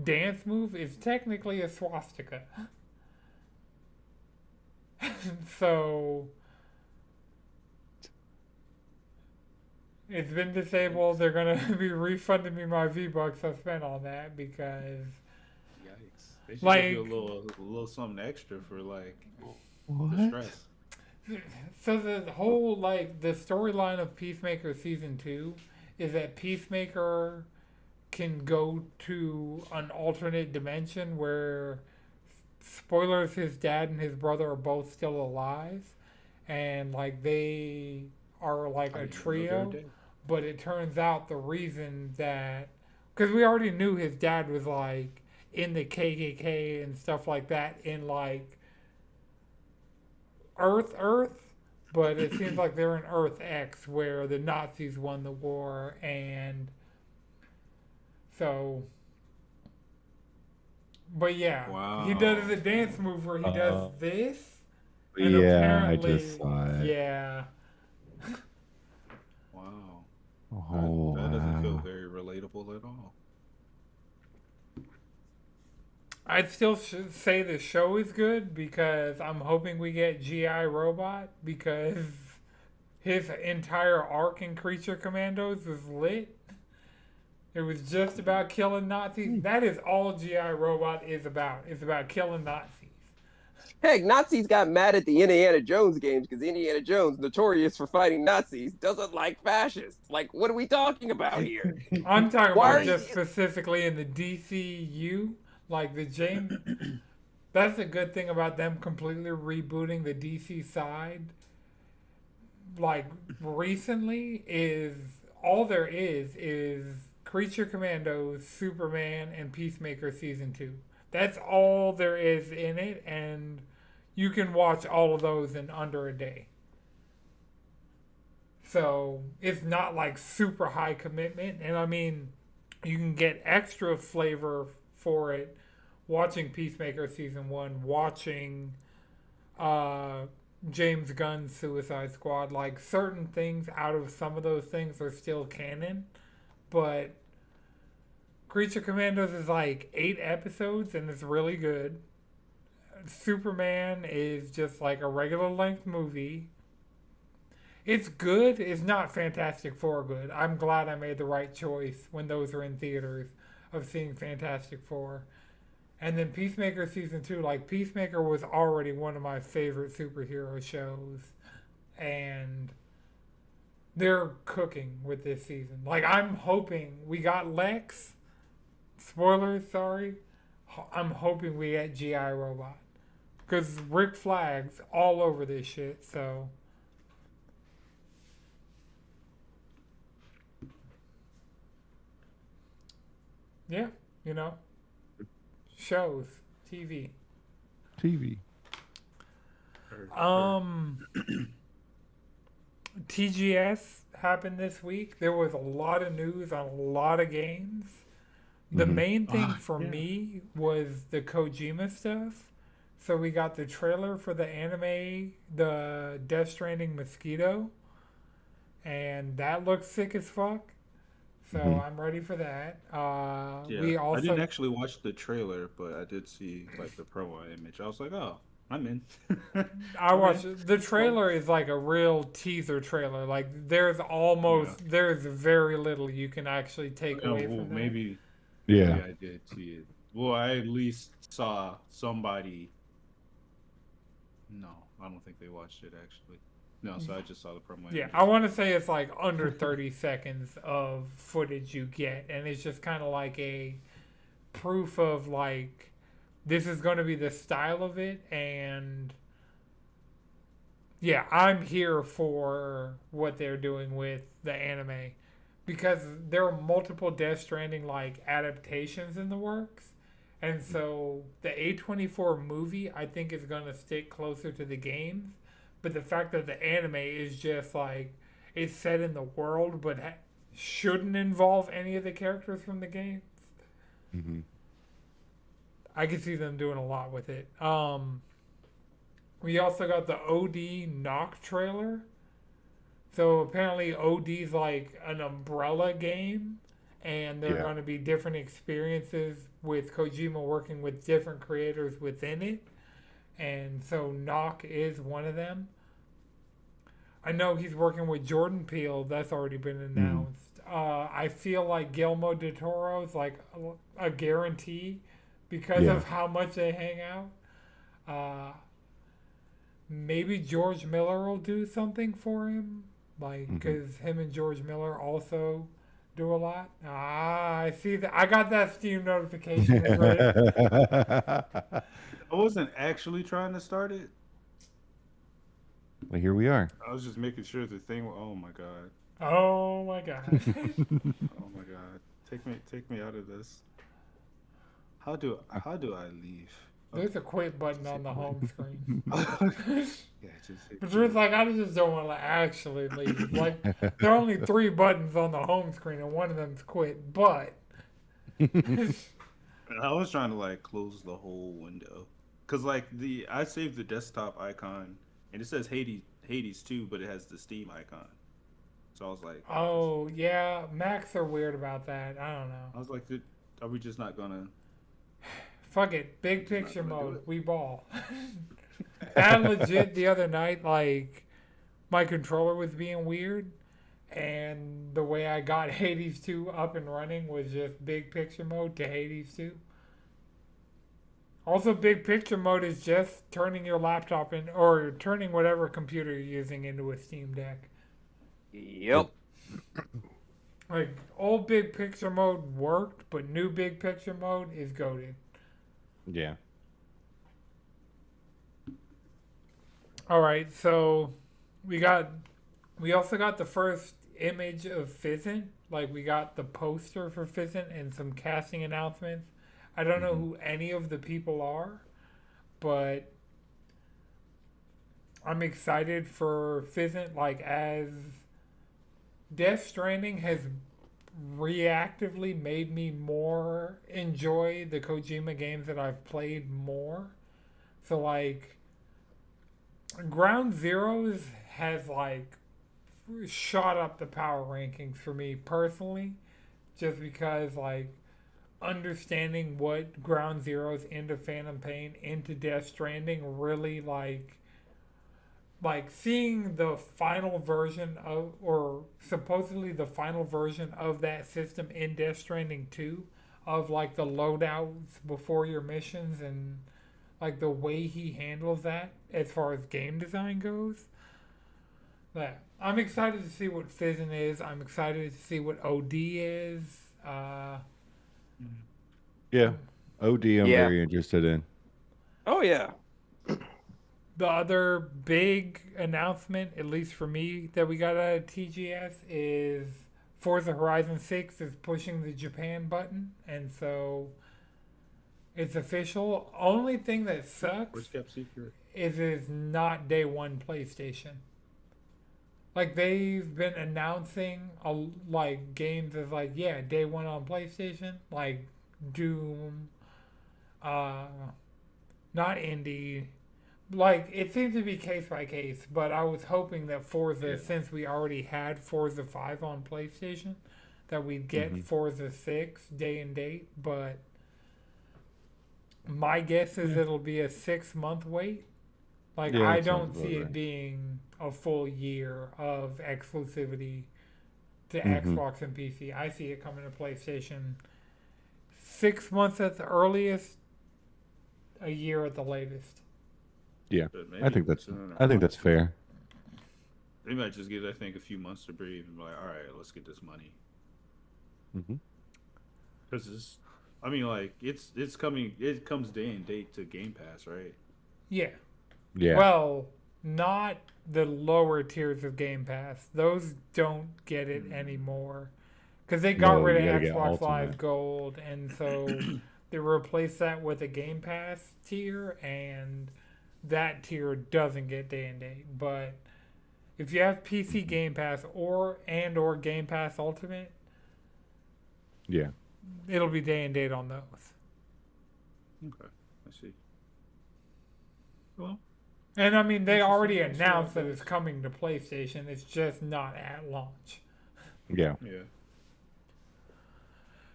dance move is technically a swastika. So it's been disabled. They're gonna be refunding me my V-Bucks I spent on that because Yikes. They should Like- give you a little something extra for, like, the What? stress. so the whole the storyline of Peacemaker season 2 is that Peacemaker can go to an alternate dimension where, spoilers, his dad and his brother are both still alive, and they are I a didn't know they were trio. dead. But it turns out the reason that, because we already knew his dad was in the KKK and stuff like that in Earth, but it seems like they're in Earth X where the Nazis won the war, and so. But yeah, he does the dance move where he does this, and Yeah, I apparently, just saw it. yeah. Wow. Oh, That doesn't feel wow. very relatable at all. I'd still say the show is good because I'm hoping we get GI Robot because his entire arc in Creature Commandos was lit. It was just about killing Nazis. That is all GI Robot is about. It's about killing Nazis. Heck, Nazis got mad at the Indiana Jones games because Indiana Jones, notorious for fighting Nazis, doesn't like fascists. Like, what are we talking about here? I'm talking Why about are just you- specifically in the DCU, the James. That's the good thing about them completely rebooting the DC side. Recently is all there is Creature Commandos, Superman, and Peacemaker season 2. That's all there is in it, and you can watch all of those in under a day. So it's not super high commitment, and I mean, you can get extra flavor for it watching Peacemaker season 1, watching James Gunn's Suicide Squad. Certain things out of some of those things are still canon, but Creature Commandos is 8 episodes and it's really good. Superman is just a regular length movie. It's good. It's not Fantastic Four good. I'm glad I made the right choice when those were in theaters of seeing Fantastic Four. And then Peacemaker season 2, Peacemaker was already one of my favorite superhero shows, and they're cooking with this season. I'm hoping we got Lex. Spoilers, sorry. I'm hoping we get GI Robot. Because Rick Flag's all over this shit, so. Yeah, shows, TV. TV. TGS happened this week. There was a lot of news on a lot of games. The Mhm. main thing Ah, for yeah. me was the Kojima stuff. So we got the trailer for the anime, the Death Stranding Mosquito, and that looks sick as fuck. So Mhm. I'm ready for that. Yeah, We I also didn't actually watch the trailer, but I did see the promo image. I was like, oh, I'm in. I Okay. watched the trailer is a real teaser trailer. There's very little you can actually take Oh, away well, from that. maybe Yeah. I did see it. Well, I at least saw somebody. No, I don't think they watched it actually. No, so I just saw the promo. Yeah, I want to say it's like under 30 seconds of footage you get, and it's just kind of like a proof of like this is going to be the style of it, and yeah, I'm here for what they're doing with the anime because there are multiple Death Stranding like adaptations in the works. And so the A24 movie I think is going to stick closer to the games, but the fact that the anime is just like it's set in the world but shouldn't involve any of the characters from the games. Mm-hmm. I can see them doing a lot with it. We also got the OD Knock trailer. So apparently OD's like an umbrella game, and there are going to be different experiences with Kojima working with different creators within it. And so Knock is one of them. I know he's working with Jordan Peele. That's already been announced. I feel like Guillermo del Toro is like a guarantee because of how much they hang out. Maybe George Miller will do something for him, like because him and George Miller also do a lot. I see that. I got that Steam notification. I wasn't actually trying to start it. Well, here we are. I was just making sure the thing. Oh my god. Oh my god. Oh my god. Take me out of this. How do I leave? There's a quit button on the home screen. Yeah, But it's like I just don't want to actually leave. Like there are only 3 buttons on the home screen, and one of them's quit. But I was trying to like close the whole window, cause like I saved the desktop icon, and it says Hades 2, but it has the Steam icon. So I was like, oh yeah, Macs are weird about that. I don't know. I was like, are we just not gonna? Fuck it, big picture mode. We ball. And legit, the other night, like my controller was being weird, and the way I got Hades 2 up and running was just big picture mode to Hades 2. Also, big picture mode is just turning your laptop in, or turning whatever computer you're using into a Steam Deck. Yep. Like, old big picture mode worked, but new big picture mode is goated. Yeah. All right, so we also got the first image of Fizzin. Like, we got the poster for Fizzin and some casting announcements. I don't know who any of the people are, but I'm excited for Fizzin. Like, as Death Stranding has reactively made me more enjoy the Kojima games that I've played more. So, like, Ground Zeroes has, like, shot up the power rankings for me personally, just because, like, understanding what Ground Zeroes into Phantom Pain into Death Stranding really, like seeing the final version of, or supposedly the final version of that system in Death Stranding 2, of like the loadouts before your missions and like the way he handles that as far as game design goes. That I'm excited to see what Fizzin is. I'm excited to see what OD is. Yeah. OD I'm very interested in. Oh yeah. The other big announcement, at least for me, that we got out of TGS is Forza Horizon 6 is pushing the Japan button, and so it's official. Only thing that sucks is it's not day one PlayStation. Like, they've been announcing like games as like, yeah, day one on PlayStation, like Doom, not indie. Like, it seems to be case by case, but I was hoping that Forza, since we already had Forza 5 on PlayStation, that we'd get Forza 6 day and date, but my guess is it'll be a 6-month wait. Like, I don't see it being a full year of exclusivity to Xbox and PC. I see it coming to PlayStation 6 months at the earliest, a year at the latest. Yeah, I think that's fair. They might just give, I think, a few months to breathe and be like, all right, let's get this money. Mm-hmm. Because it's, I mean, like, it's coming, it comes day and date to Game Pass, right? Yeah. Yeah. Well, not the lower tiers of Game Pass. Those don't get it anymore. Because they got No, rid you gotta of get Xbox Live Ultimate. Gold, and so they replaced that with a Game Pass tier, and that tier doesn't get day and date. But if you have PC Game Pass or Game Pass Ultimate, Yeah. it'll be day and date on those. Okay, I see. Well, And I mean, they Interesting. already We'll see how announced it that goes. it's coming to PlayStation. It's just not at launch. Yeah. yeah.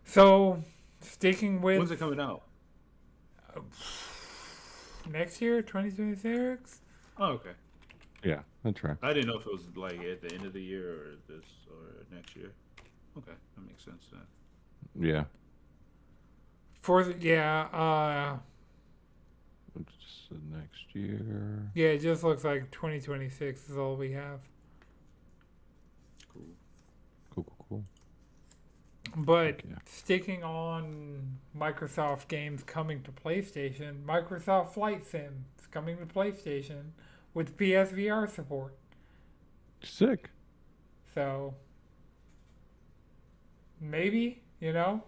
So, sticking with When's it coming out? next year, 2026. Oh, okay. Yeah. That's right. I didn't know if it was like at the end of the year or this or next year. Okay, that makes sense then. Yeah. Just the next year. Yeah, it just looks like 2026 is all we have. Cool. Cool. But Heck yeah. sticking on Microsoft games coming to PlayStation, Microsoft Flight Sim is coming to PlayStation with PSVR support. Sick. So, maybe, you know?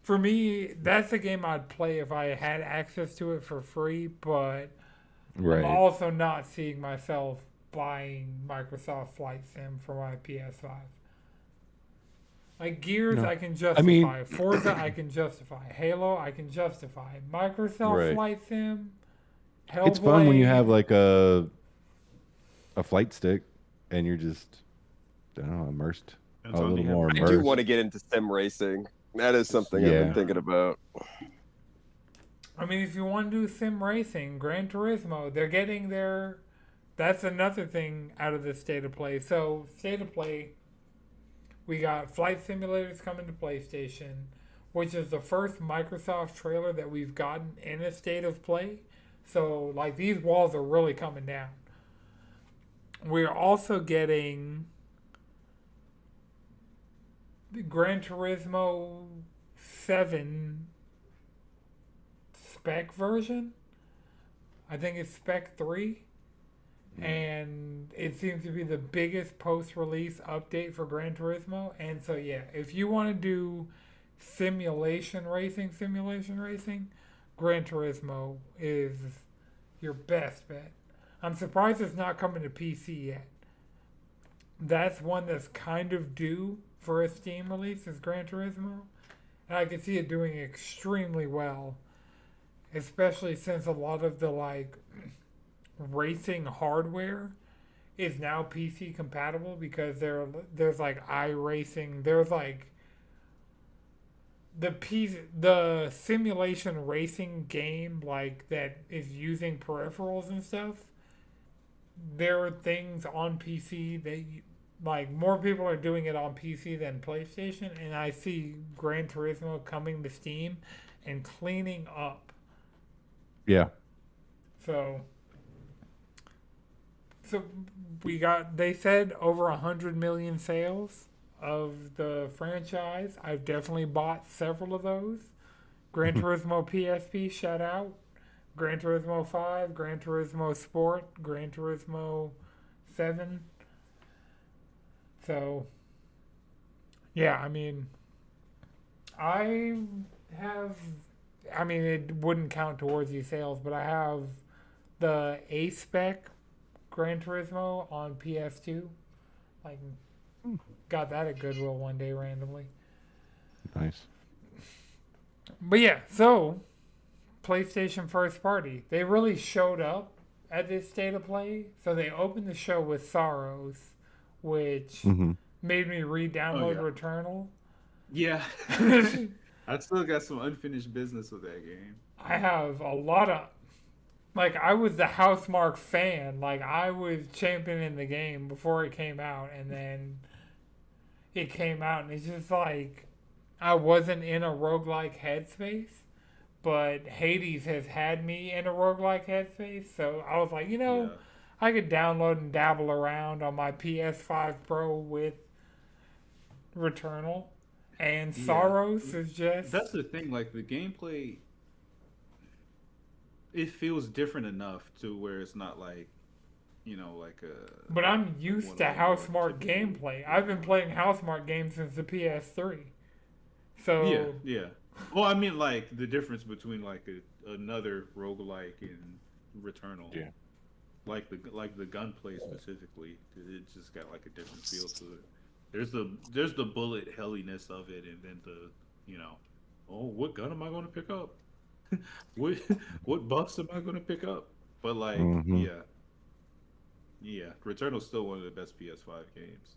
For me, that's a game I'd play if I had access to it for free, but Right. I'm also not seeing myself buying Microsoft Flight Sim for my PS5. Like Gears, No. I can justify. I mean- Forza, I can justify. Halo, I can justify. Microsoft Right. Flight Sim, Hellblade. It's fun when you have like a flight stick and you're just, I don't know, immersed. Depends A on little the more I immersed. do want to get into sim racing. That is something I've been Yeah. thinking about. I mean, if you want to do sim racing, Gran Turismo, they're getting their. That's another thing out of the state of play. So, state of play, we got flight simulators coming to PlayStation, which is the first Microsoft trailer that we've gotten in a state of play. So, like, these walls are really coming down. We're also getting the Gran Turismo 7 spec version. I think it's spec 3. And it seems to be the biggest post-release update for Gran Turismo. And so, yeah, if you want to do simulation racing, Gran Turismo is your best bet. I'm surprised it's not coming to PC yet. That's one that's kind of due for a Steam release, is Gran Turismo. And I can see it doing extremely well, especially since a lot of the, like, racing hardware is now PC compatible, because there's like iRacing, there's like the simulation racing game like that is using peripherals and stuff. There are things on PC that like more people are doing it on PC than PlayStation, and I see Gran Turismo coming to Steam and cleaning up. Yeah. So they said over 100 million sales of the franchise. I've definitely bought several of those. Gran Turismo PSP, shout out. Gran Turismo 5, Gran Turismo Sport, Gran Turismo 7. So, yeah, I mean, it wouldn't count towards these sales, but I have the A-spec Gran Turismo on PS2. Like, got that at Goodwill one day randomly. Nice. But yeah, so PlayStation first party. They really showed up at this state of play. So they opened the show with Sorrows, which made me re-download Returnal. Yeah. I still got some unfinished business with that game. I have a lot of, like, I was the Housemarque fan. Like, I was championing the game before it came out, and then it came out, and it's just like, I wasn't in a roguelike headspace, but Hades has had me in a roguelike headspace, so I was like, I could download and dabble around on my PS5 Pro with Returnal, and Yeah. Soros is just. That's the thing. Like the gameplay, it feels different enough to where it's not like, like a But I'm used one to of the more Housemarque typical. gameplay. I've been playing Housemarque games since the PS3. So Yeah, yeah. Well, I mean, like the difference between like another roguelike and Returnal. Yeah. Like the gunplay specifically, it just got like a different feel to it. There's the bullet helliness of it, and then oh, what gun am I going to pick up? what what buffs am I going to pick up? But like, Mhm. yeah, Returnal's still one of the best PS5 games.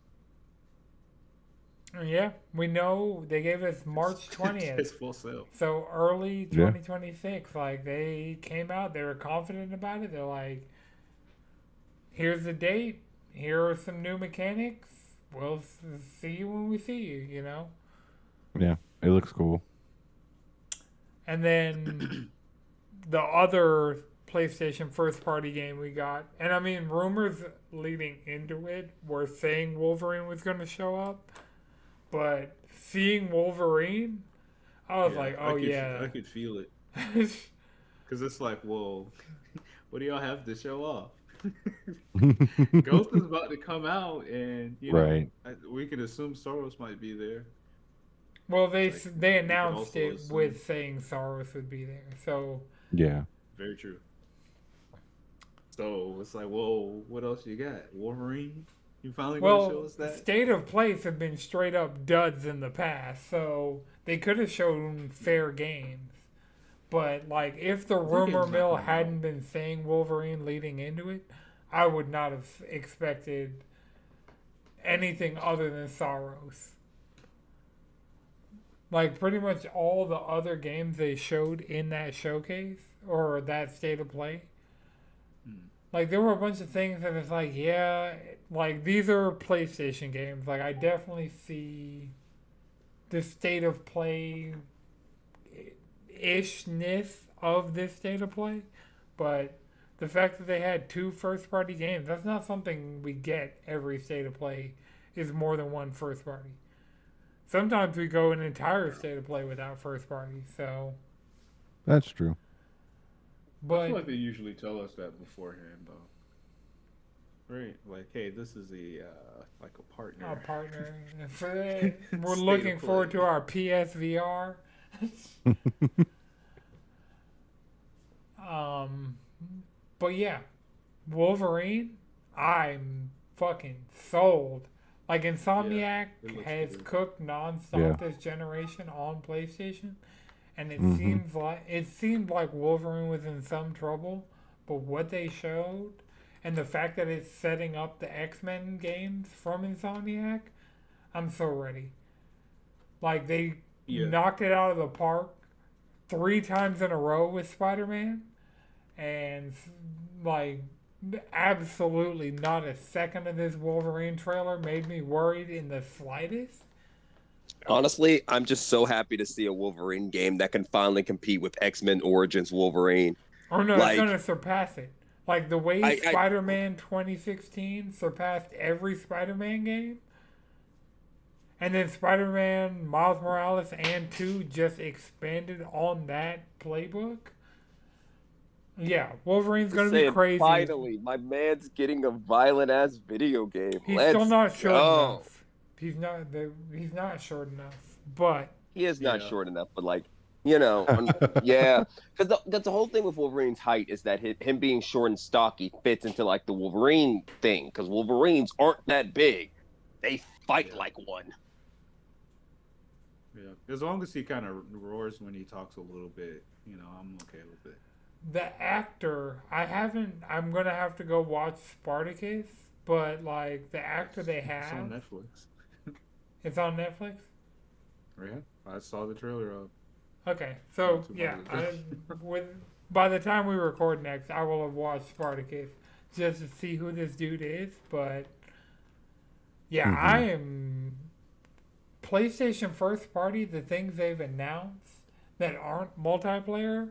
yeah, we know they gave us March It's 20th. full sale. So early Yeah. 2026. Like they came out, they were confident about it. They're like, here's the date. Here are some new mechanics. We'll see you when we see you. You know. Yeah. It looks cool. And then the other PlayStation first party game we got, and I mean, rumors leading into it were saying Wolverine was going to show up, but seeing Wolverine, I was Yeah, like, oh I yeah. could feel it because it's like, well, what do y'all have to show off? Ghost is about to come out, and Right. we can assume Soros might be there. Well, It's like they we could announced also it assume. with saying Saurus would be there, so Yeah. Very true. So it's like, whoa, what else you got? Wolverine? You finally gonna show well, us that? State of Plays have been straight up duds in the past, so they could have shown fair games. But like, if the That rumor game's not mill coming out. hadn't been saying Wolverine leading into it, I would not have expected anything other than Saros. Like pretty much all the other games they showed in that showcase or that state of play, Hmm. like there were a bunch of things that it's like, yeah, like these are PlayStation games. Like I definitely see the state of play ishness of this state of play, but the fact that they had two first party games, that's not something we get every state of play is more than one first party. Sometimes we go an entire state of play without first party, so That's true. I but feel like they usually tell us that beforehand, though. Right? Like, hey, this is like a partner. our partner we're State looking of forward play. to our PSVR. um but yeah, Wolverine, I'm fucking sold. Like Insomniac it looks has good. cooked nonstop Yeah. this generation on PlayStation, and Mhm. it seemed like Wolverine was in some trouble. But what they showed, and the fact that it's setting up the X-Men games from Insomniac, I'm so ready. Like they Yeah. knocked it out of the park 3 times in a row with Spider-Man, and like absolutely not a second of this Wolverine trailer made me worried in the slightest. Honestly, I'm just so happy to see a Wolverine game that can finally compete with X-Men Origins Wolverine. Oh no, it's Like, gonna surpass it. Like the way I Spider-Man 2016 surpassed every Spider-Man game, and then Spider-Man Miles Morales and 2 just expanded on that playbook. Yeah, Wolverine's gonna be saying, crazy. finally, my man's getting a violent ass video game. He's Let's still not short go. enough. He's not short enough. But He is not Yeah. short enough, but like, yeah, because the whole thing with Wolverine's height is that him being short and stocky fits into like the Wolverine thing. Because Wolverines aren't that big; they fight Yeah. like one. Yeah. As long as he kind of roars when he talks a little bit, I'm okay with it. the actor, I'm gonna have to go watch Spartacus. But like the actor they It's on have, Netflix. it's on Netflix. Yeah. I saw the trailer of. Okay, so Not too yeah, long by the time we record next, I will have watched Spartacus just to see who this dude is. But yeah, Mhm. I am PlayStation first party. The things they've announced that aren't multiplayer,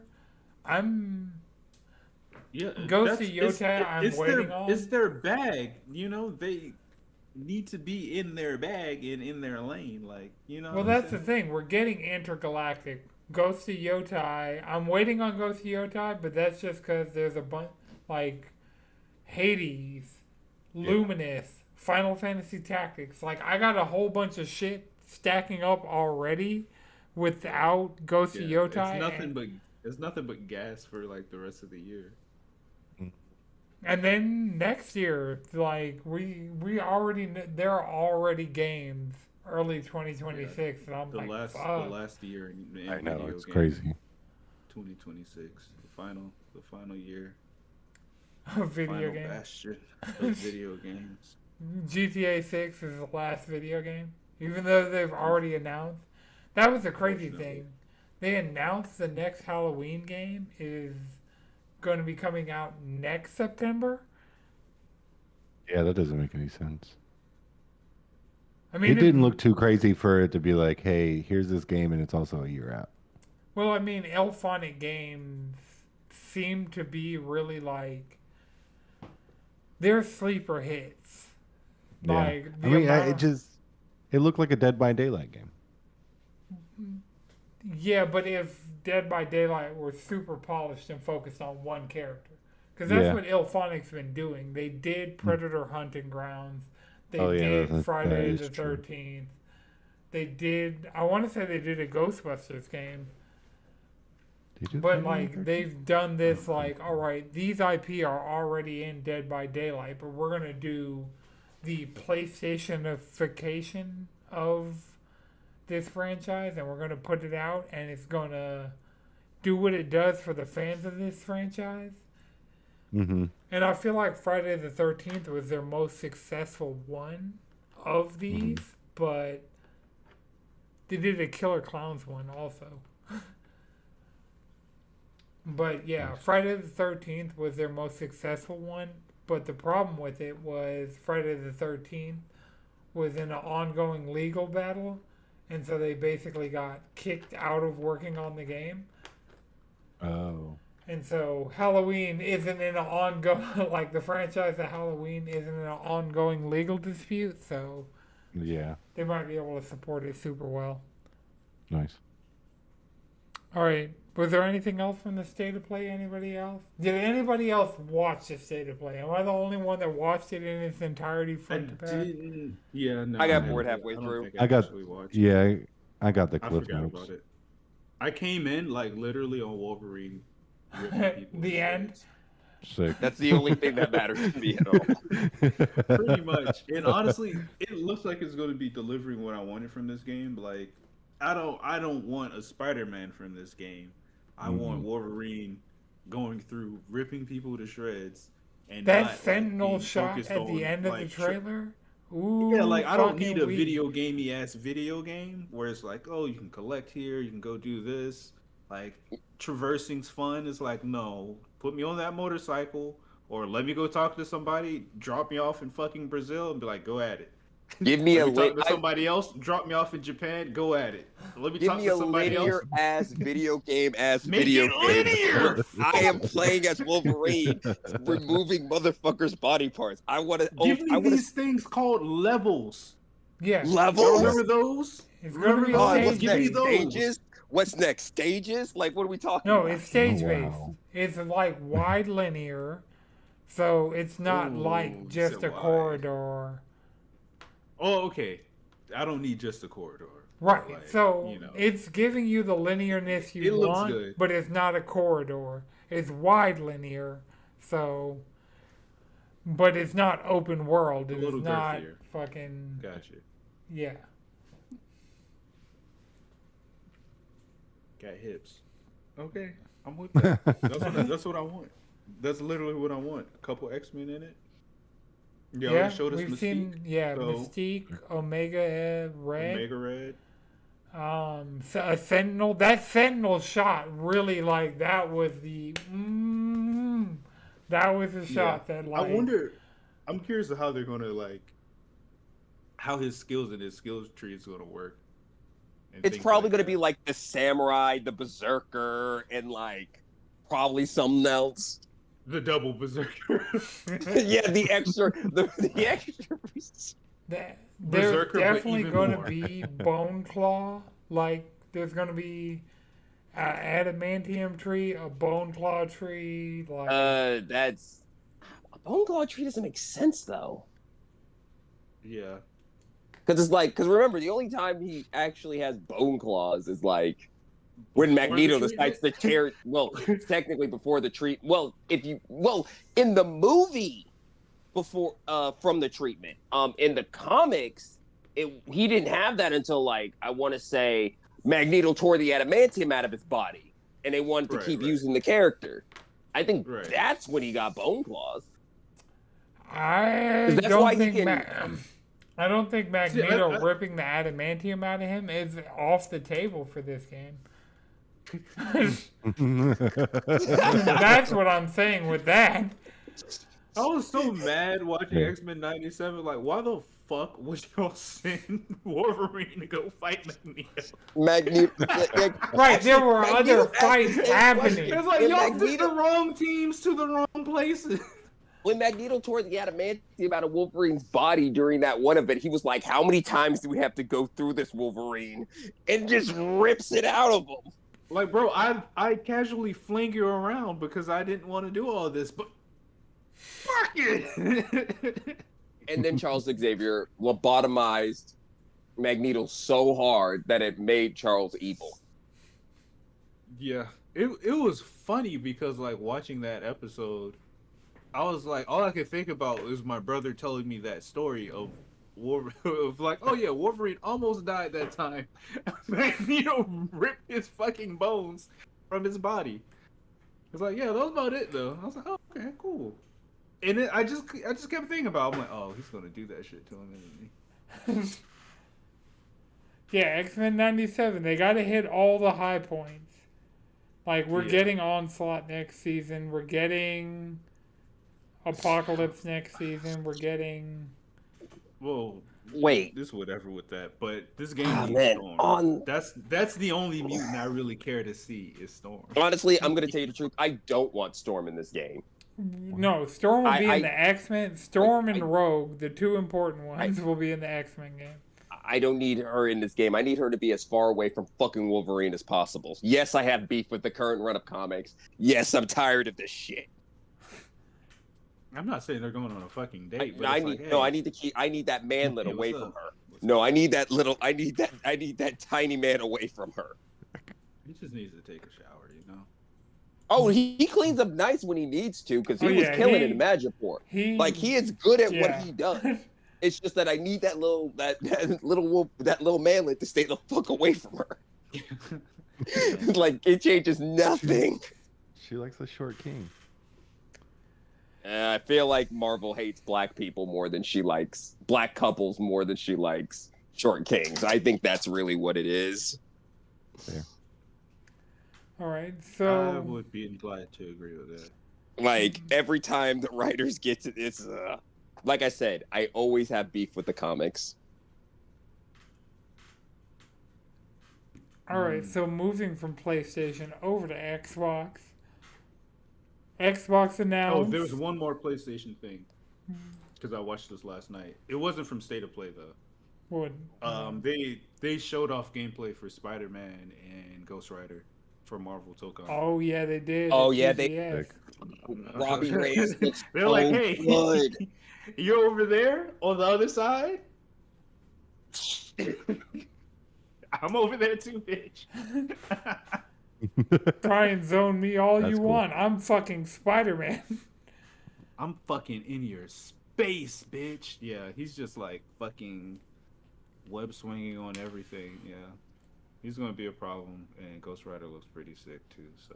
I'm Yeah, Ghost of it's, Yotai, I'm it's waiting their on. it's their bag. You know, they need to be in their bag and in their lane. Like, you know Well, what I'm that's the saying? thing. We're getting intergalactic. Ghost of Yotai. I'm waiting on Ghost of Yotai, but that's just because there's a bunch like Hades, Yeah. Luminous, Final Fantasy Tactics. Like I got a whole bunch of shit stacking up already without Ghost of Yeah, Yotai. it's nothing but gas for like the rest of the year. And then next year, like we already there are already games early 2026, and I'm The like, last fuck. the last year in I know, video it's game, crazy. 2026, the final year, Video final game. bastion of video games. GTA 6 is the last video game, even though they've already announced. That was the crazy Unfortunately. thing. They announced the next Halloween game is going to be coming out next September. Yeah, that doesn't make any sense. I mean, It didn't look too crazy for it to be like, hey, here's this game and it's also a year out. Well, I mean, Elphonic games seem to be really like they're sleeper hits. Yeah. Like I the mean, amount of, it looked like a Dead by Daylight game. yeah, but if Dead by Daylight were super polished and focused on one character, because that's Yeah. what Ilphonic's been doing. They did Predator Hunting Grounds. They Oh, yeah, did that Friday is the true. 13th. They did. I want to say they did a Ghostbusters game. Did you But play like that? they've done this like, all right, these IP are already in Dead by Daylight, but we're gonna do the PlayStationification of this franchise, and we're gonna put it out, and it's gonna do what it does for the fans of this franchise. Mm-hmm. And I feel like Friday the 13th was their most successful one of these, but they did a Killer Clowns one also. But yeah, Nice. Friday the 13th was their most successful one. But the problem with it was Friday the 13th was in an ongoing legal battle. And so they basically got kicked out of working on the game. Oh. And so Halloween isn't in an ongoing, like the franchise of Halloween isn't in an ongoing legal dispute. So Yeah. they might be able to support it super well. Nice. All right. Was there anything else from the State of Play? Anybody else? Did anybody else watch the State of Play? Am I the only one that watched it in its entirety I front to back? didn't. Yeah, no. I got Mhm. bored halfway I don't through. think I got- actually watched it. Yeah, I got the I cliff forgot notes. about it. I came in like literally on Wolverine. ripping people The to end? shreds. Sick. That's the only thing that matters to me at all. Pretty much. And honestly, it looks like it's going to be delivering what I wanted from this game. Like, I don't want a Spider-Man from this game. I want Wolverine going through ripping people to shreds and That not, like, Sentinel being shot focused at the on, end of the like, trailer? Ooh, yeah, like I don't need fucking a weak. video gamey ass video game where it's like, oh, you can collect here, you can go do this. Like traversing's fun. It's like, no, put me on that motorcycle or let me go talk to somebody, drop me off in fucking Brazil and be like, go at it. Give me a Let me talk lit. to somebody else, drop me off in Japan, go at it. Let me Give talk me to a somebody else. linear ass video game Make video it game. linear. Where I am playing as Wolverine, removing motherfuckers' body parts. I want to. Give I me want these things called levels. Yeah. Y'all levels. remember those? It's gonna Remember be those? stage What's Give me next? those. Stages? What's next? Stages? Like, what are we talking No, about? it's stage Oh, based. wow. It's like wide linear, so it's not Ooh, like you just said a wide. corridor. Oh, okay. I don't need just a corridor. Right. Like, So you know. it's giving you the linearness you It looks want, good. but it's not a corridor. It's wide linear, so but it's not open world. A It's little not girthier. fucking Gotcha. yeah. Got hips. Okay, I'm with that. That's what I want. That's literally what I want. A couple X-Men in it. They Yeah, already showed us we've Mystique. seen so- Mystique, Omega Red, Omega Red. a Sentinel. That Sentinel shot really like that was the that was the shot that like I wonder. I'm curious of how they're gonna like how his skills and his skills tree is gonna work. and It's things probably like going to that. be like the samurai, the berserker, and like probably something else. The double berserker. Yeah, the extra. The extra. There's Berserker, but definitely even going to more. be Bone Claw. Like, there's going to be an adamantium tree, a Bone Claw tree. Like, That's a bone claw tree doesn't make sense though. Yeah. Because remember, the only time he actually has bone claws is like when Before the Magneto treatment? decides to tear. Well, technically before the treat. Well, in the movie before from the treatment. In the comics, he didn't have that until like I want to say Magneto tore the adamantium out of his body, and they wanted to keep using the character. I think that's when he got bone claws. I That's don't why he think can. I don't think Magneto ripping the adamantium out of him is off the table for this game. That's what I'm saying with that. I was so mad watching X-Men 97. Like, why the fuck would y'all send Wolverine to go fight Magneto? Right, there were other fights happening. It's like, y'all sent the wrong teams to the wrong places. When Magneto tore the adamantium out of Wolverine's body during that one event, he was like, how many times do we have to go through this, Wolverine? And just rips it out of him. Like, bro, I casually fling you around because I didn't want to do all this, but fuck it. And then Charles Xavier lobotomized Magneto so hard that it made Charles evil. Yeah, it was funny because, like, watching that episode, I was like, all I could think about was my brother telling me that story of like, oh yeah, Wolverine almost died that time. Magneto ripped his fucking bones from his body. It's like, yeah, that was about it though. I was like, oh, okay, cool. And then I just kept thinking about it. I'm like, oh, he's gonna do that shit to him, isn't he? Yeah, X-Men 97, they gotta hit all the high points. Like, we're getting Onslaught next season, we're getting Apocalypse next season, we're getting... Well, wait, this whatever with that, but this game needs Storm. That's the only mutant I really care to see is Storm. Honestly, I'm gonna tell you the truth. I don't want Storm in this game. No, Storm will be in the X-Men. Storm and Rogue, the two important ones, will be in the X-Men game. I don't need her in this game. I need her to be as far away from fucking Wolverine as possible. Yes, I have beef with the current run of comics. Yes, I'm tired of this shit. I'm not saying they're going on a fucking date, but I need that manlet away from her. No, I need that tiny man away from her. He just needs to take a shower, you know. Oh, he cleans up nice when he needs to because he was killing it in Magiport. He is good at what he does. It's just that I need that little manlet to stay the fuck away from her. Like, it changes nothing. She likes the short king. I feel like Marvel hates black people more than she likes black couples more than she likes short kings. I think that's really what it is. Yeah. All right, so I would be glad to agree with that. Like, every time the writers get to this, like I said, I always have beef with the comics. All right, so moving from PlayStation over to Xbox. Xbox announced... Oh, there was one more PlayStation thing. Because I watched this last night. It wasn't from State of Play, though. What? They showed off gameplay for Spider-Man and Ghost Rider for Marvel Tokon. Oh, yeah, they did. Oh, yeah, they... Robbie Reyes looks They're like, hey, good. You're over there on the other side? I'm over there too, bitch. Try and zone me all That's you cool. want. I'm fucking Spider-Man. I'm fucking in your space, bitch. Yeah, he's just like fucking web swinging on everything. Yeah, he's gonna be a problem. And Ghost Rider looks pretty sick too. So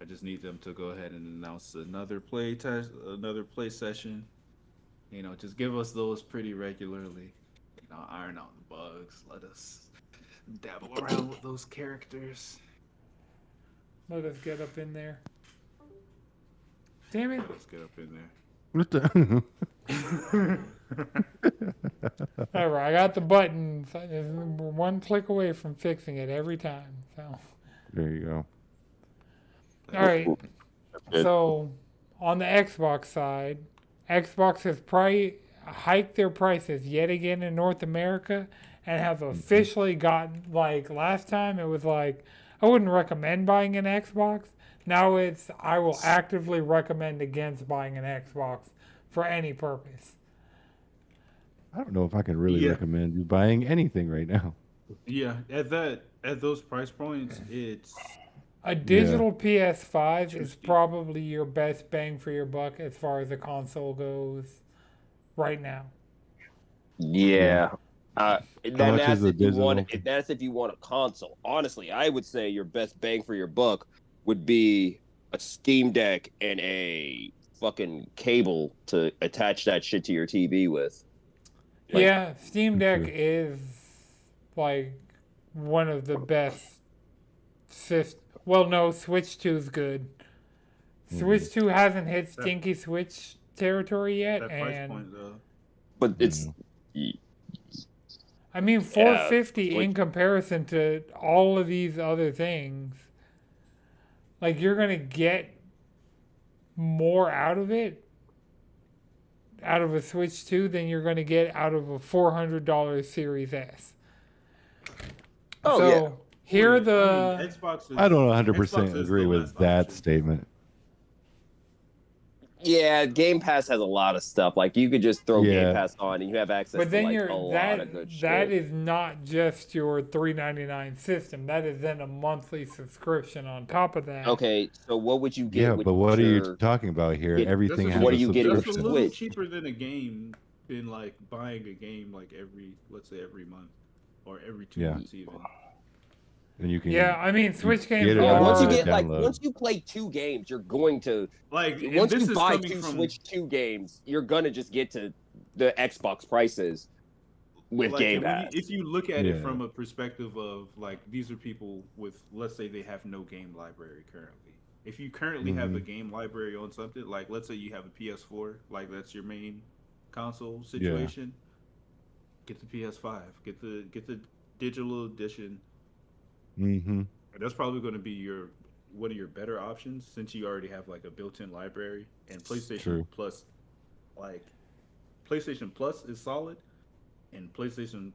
I just need them to go ahead and announce another play session. You know, just give us those pretty regularly. You know, iron out the bugs. Let us dabble around with those characters. Let us get up in there. Damn it. Let's get up in there. What the? All right, I got the button. We're one click away from fixing it every time. So, There you go. all right. So, on the Xbox side, Xbox has hiked their prices yet again in North America and have officially gotten, like, last time it was like, I wouldn't recommend buying an Xbox. Now it's, I will actively recommend against buying an Xbox for any purpose. I don't know if I can really Yeah. recommend you buying anything right now. Yeah, at those price points, it's A digital PS5 too is steep. probably your best bang for your buck as far as the console goes right now. Yeah. How Then much is that's the if you want. digital? That's if you want a console. Honestly, I would say your best bang for your buck would be a Steam Deck and a fucking cable to attach that shit to your TV with. Like, Yeah, Steam Deck True. is like one of the best Well, no, Switch 2 is good. Switch 2 hasn't hit That- stinky Switch territory yet, that price and point though. but it's I mean, Yeah, 450 Switch- in comparison to all of these other things, like you're gonna get more out of it, out of a Switch 2 than you're gonna get out of a $400 Series S. Oh, So yeah. here are I mean, the Xbox is, I don't Xbox 100% is agree the with last that option. statement. yeah. Game Pass has a lot of stuff. Like you could just throw Game Yeah. Pass on and you have access But to then like you're a lot of good that shit. is not just your $3.99 system. That is then a monthly subscription on top of that. Okay, so what would you get? Yeah, with but what are you your- talking about here? get- Everything That's has a, What a do you get in that's a subscription. little Switch? cheaper than a game than like buying a game like let's say every month or every 2 Yeah. months even. And you can Yeah, I mean, Switch games get it Yeah, on once you the get like download. once you play 2 games, you're going to Like, and once this you is buy coming 2 from Switch 2 games, you're gonna just get to the Xbox prices with like, Game and when Pass. if you look at it Yeah. from a perspective of like these are people with, let's say they have no game library currently. If you currently have a game library on something, like let's say you have a PS4, like that's your main console situation, get the PS5, get the digital edition. Mm-hmm. That's probably going to be one of your better options since you already have like a built-in library, and PlayStation True. Plus, like PlayStation Plus is solid, and PlayStation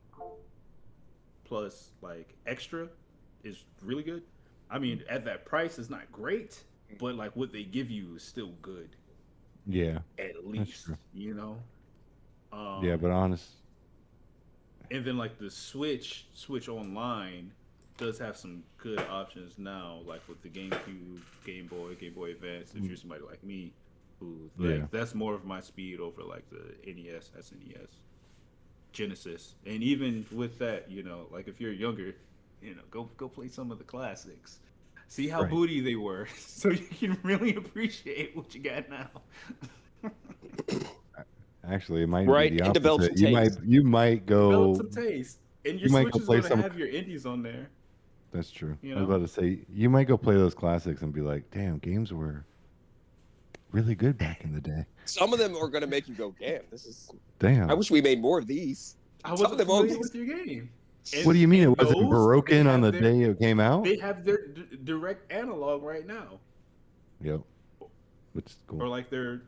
Plus like Extra is really good. I mean, at that price, it's not great, but like what they give you is still good Yeah. at least, true. you know. Yeah, but honest. And then like the Switch Online does have some good options now, like with the GameCube, Game Boy Advance. If you're somebody like me, who like that's more of my speed over like the NES, SNES, Genesis, and even with that, you know, like if you're younger, you know, go play some of the classics, see how Right. booty they were, so you can really appreciate what you got now. Actually, it might Right, be the and develop opposite. some You might Develop go. some taste, and you your might Switch go is play going to some- have your indies on there. That's true. You I was know? about to say you might go play those classics and be like, "Damn, games were really good back in the day." Some of them are gonna make you go, "Damn, this is." Damn. I wish we made more of these. I Some of wasn't them familiar only- with your game. What do you mean And it wasn't those, broken they on the have their- day it came out? They have their direct analog right now, Yep. Which is cool. or like their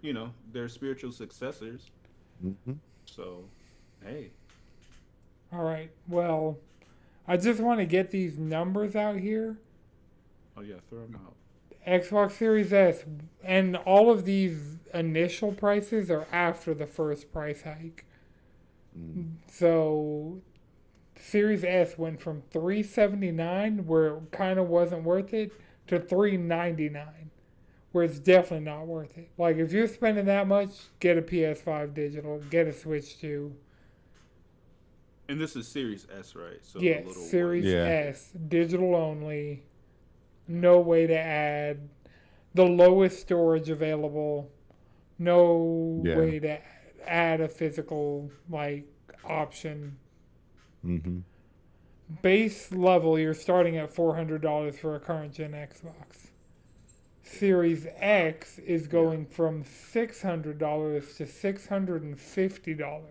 spiritual successors. Mm-hmm. So, hey, All right. Well, I just want to get these numbers out here. oh yeah, throw them out. Xbox Series S, and all of these initial prices are after the first price hike. So, Series S went from $379, where it kind of wasn't worth it, to $399, where it's definitely not worth it. Like, if you're spending that much, get a PS5 digital, get a Switch 2. And this is Series S, right? So Yes, the little Series Yeah. S, digital only, no way to add, the lowest storage available, no Yeah. way to add a physical like option. Mm-hmm. Base level, you're starting at $400 for a current gen Xbox. Series X is going from $600 to $650,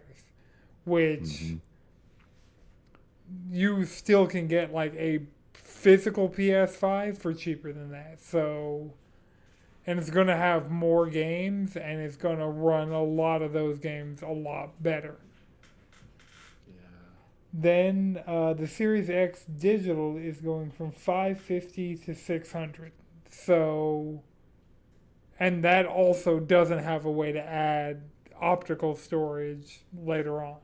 which you still can get like a physical PS5 for cheaper than that. So and it's going to have more games, and it's going to run a lot of those games a lot better. Then the Series X digital is going from 550 to 600. So, and that also doesn't have a way to add optical storage later on.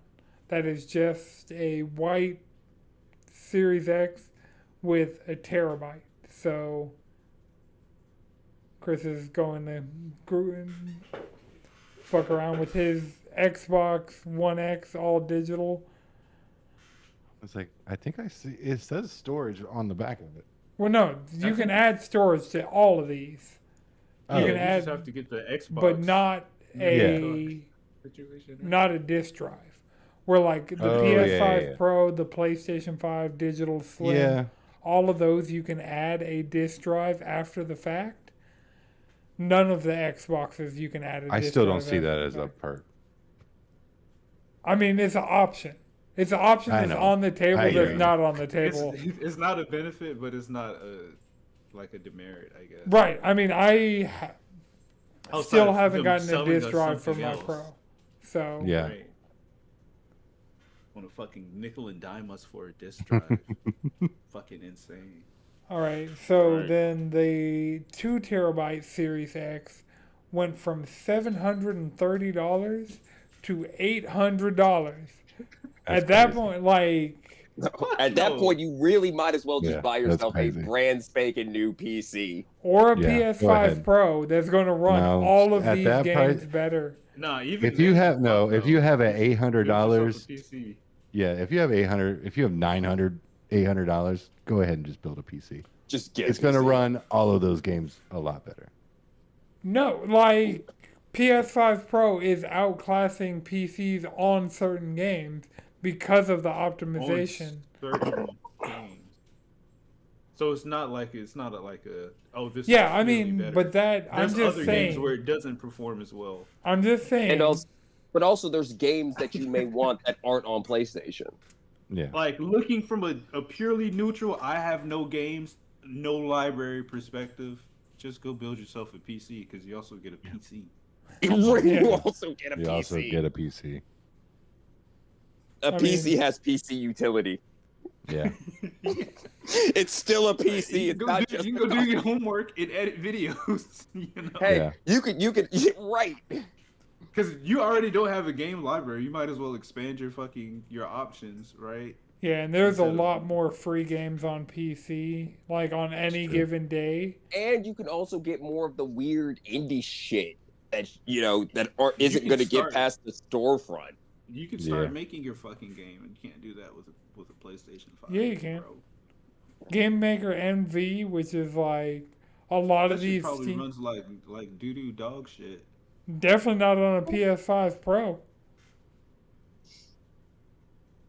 That is just a white Series X with a terabyte. So, Chris is going to fuck around with his Xbox One X all digital. It's like, I think I see, it says storage on the back of it. Well, no, you can add storage to all of these. Oh. You You can add, just have to get the Xbox, but not a situation. not a disk drive. Where like the Oh, PS5 yeah. Pro, the PlayStation 5 Digital Slim, Yeah. all of those you can add a disk drive after the fact. None of the Xboxes you can add a disk I still don't drive see after that the as a fact. perk. I mean, it's an option. It's an option I that's know. on the table I hear that's you. not on the It's, table. it's not a benefit, but it's not a demerit, I guess. Right. I mean, I Outside still of haven't them gotten a selling disk us drive for something my else. Pro. So, Yeah. Right. Want to fucking nickel and dime us for a disk drive? Fucking insane. all right. So Right. then the 2 terabyte Series X went from $730 to $800. At that crazy. point, like, At that No. point, you really might as well just Yeah, buy that's yourself a crazy. brand spanking new PC. or a Yeah, go PS5 ahead. Pro that's going to run No, all of at these that games price- better. Nah, even If you then, have fuck no, if you have at Build yourself a $800, PC. yeah, if you have 800, if you have 900, $800, go ahead and just build a PC. Just get It's a going to PC. run all of those games a lot better. No, like, PS5 Pro is outclassing PCs on certain games because of the optimization. On certain games. So it's not like a oh this. Yeah, is I clearly mean, better. but that There's I'm just other saying. games where it doesn't perform as well. I'm just saying. And also, but also, there's games that you may want that aren't on PlayStation. Yeah. Like looking from a purely neutral, I have no games, no library perspective. Just go build yourself a PC because you also get a PC. You also get a You PC. also get a PC. A PC has PC utility. Yeah. It's still a PC. It's not just. You can go do your homework and edit videos. You know, Hey, Yeah. you could right. because you already don't have a game library. You might as well expand your options, right? Yeah, and there's a Instead of- lot more free games on PC, like on any true. given day. And you can also get more of the weird indie shit that isn't can going to get start- past the storefront. You can start Yeah. making your fucking game, and you can't do that with a PlayStation 5. Yeah, you can. Bro. Game Maker MV, which is like a lot That of shit these, probably Steam- runs like doo-doo dog shit. definitely not on a PS5 Pro.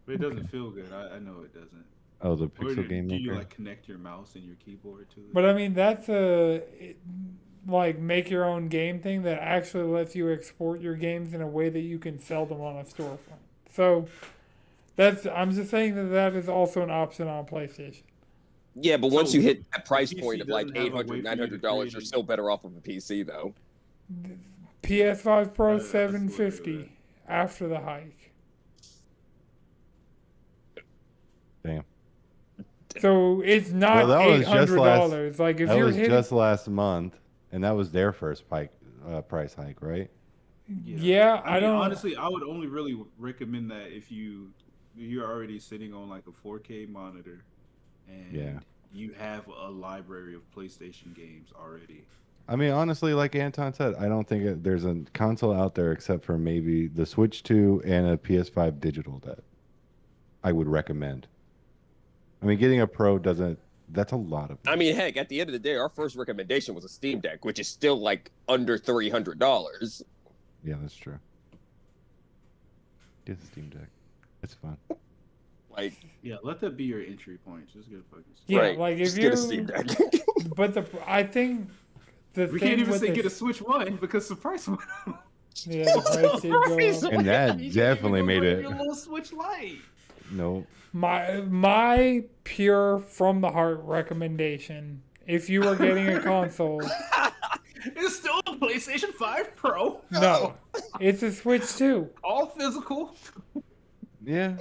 But it doesn't feel good. I know it doesn't. Oh, the Or Pixel Game do you Maker. like connect your mouse and your keyboard to it? But I mean, that's like make your own game thing that actually lets you export your games in a way that you can sell them on a storefront. So I'm just saying that is also an option on PlayStation. Yeah, but once So, you hit that price PC point of like doesn't have a way for you to $800, $900, create you're a- still better off with a PC though. PS5 Pro That's the way to do $750 after the hike. Damn. So it's not Well, that was just $800. Like if That you're was hitting, just last month, and that was their first price hike, right? yeah, I mean, don't. honestly, I would only really recommend that if you're already sitting on like a 4K monitor, and Yeah. you have a library of PlayStation games already. I mean, honestly, like Anton said, I don't think there's a console out there except for maybe the Switch 2 and a PS5 digital that I would recommend. I mean, getting a Pro doesn't. That's a lot of. I mean, heck, at the end of the day, our first recommendation was a Steam Deck, which is still like under $300. Yeah, that's true. Get the Steam Deck. It's fun. Like, Yeah, let that be your entry point. Just get a fucking. Yeah, right, like if just get a you. Steam Deck. But I think the We thing can't even with say the, get a Switch One because the price went up. yeah, the price did go up. And that You can't definitely even made go it. for your little Switch Lite. No. My pure from the heart recommendation, if you are getting a console, It's still a PlayStation 5 Pro. No, it's a Switch 2. All physical. Yeah.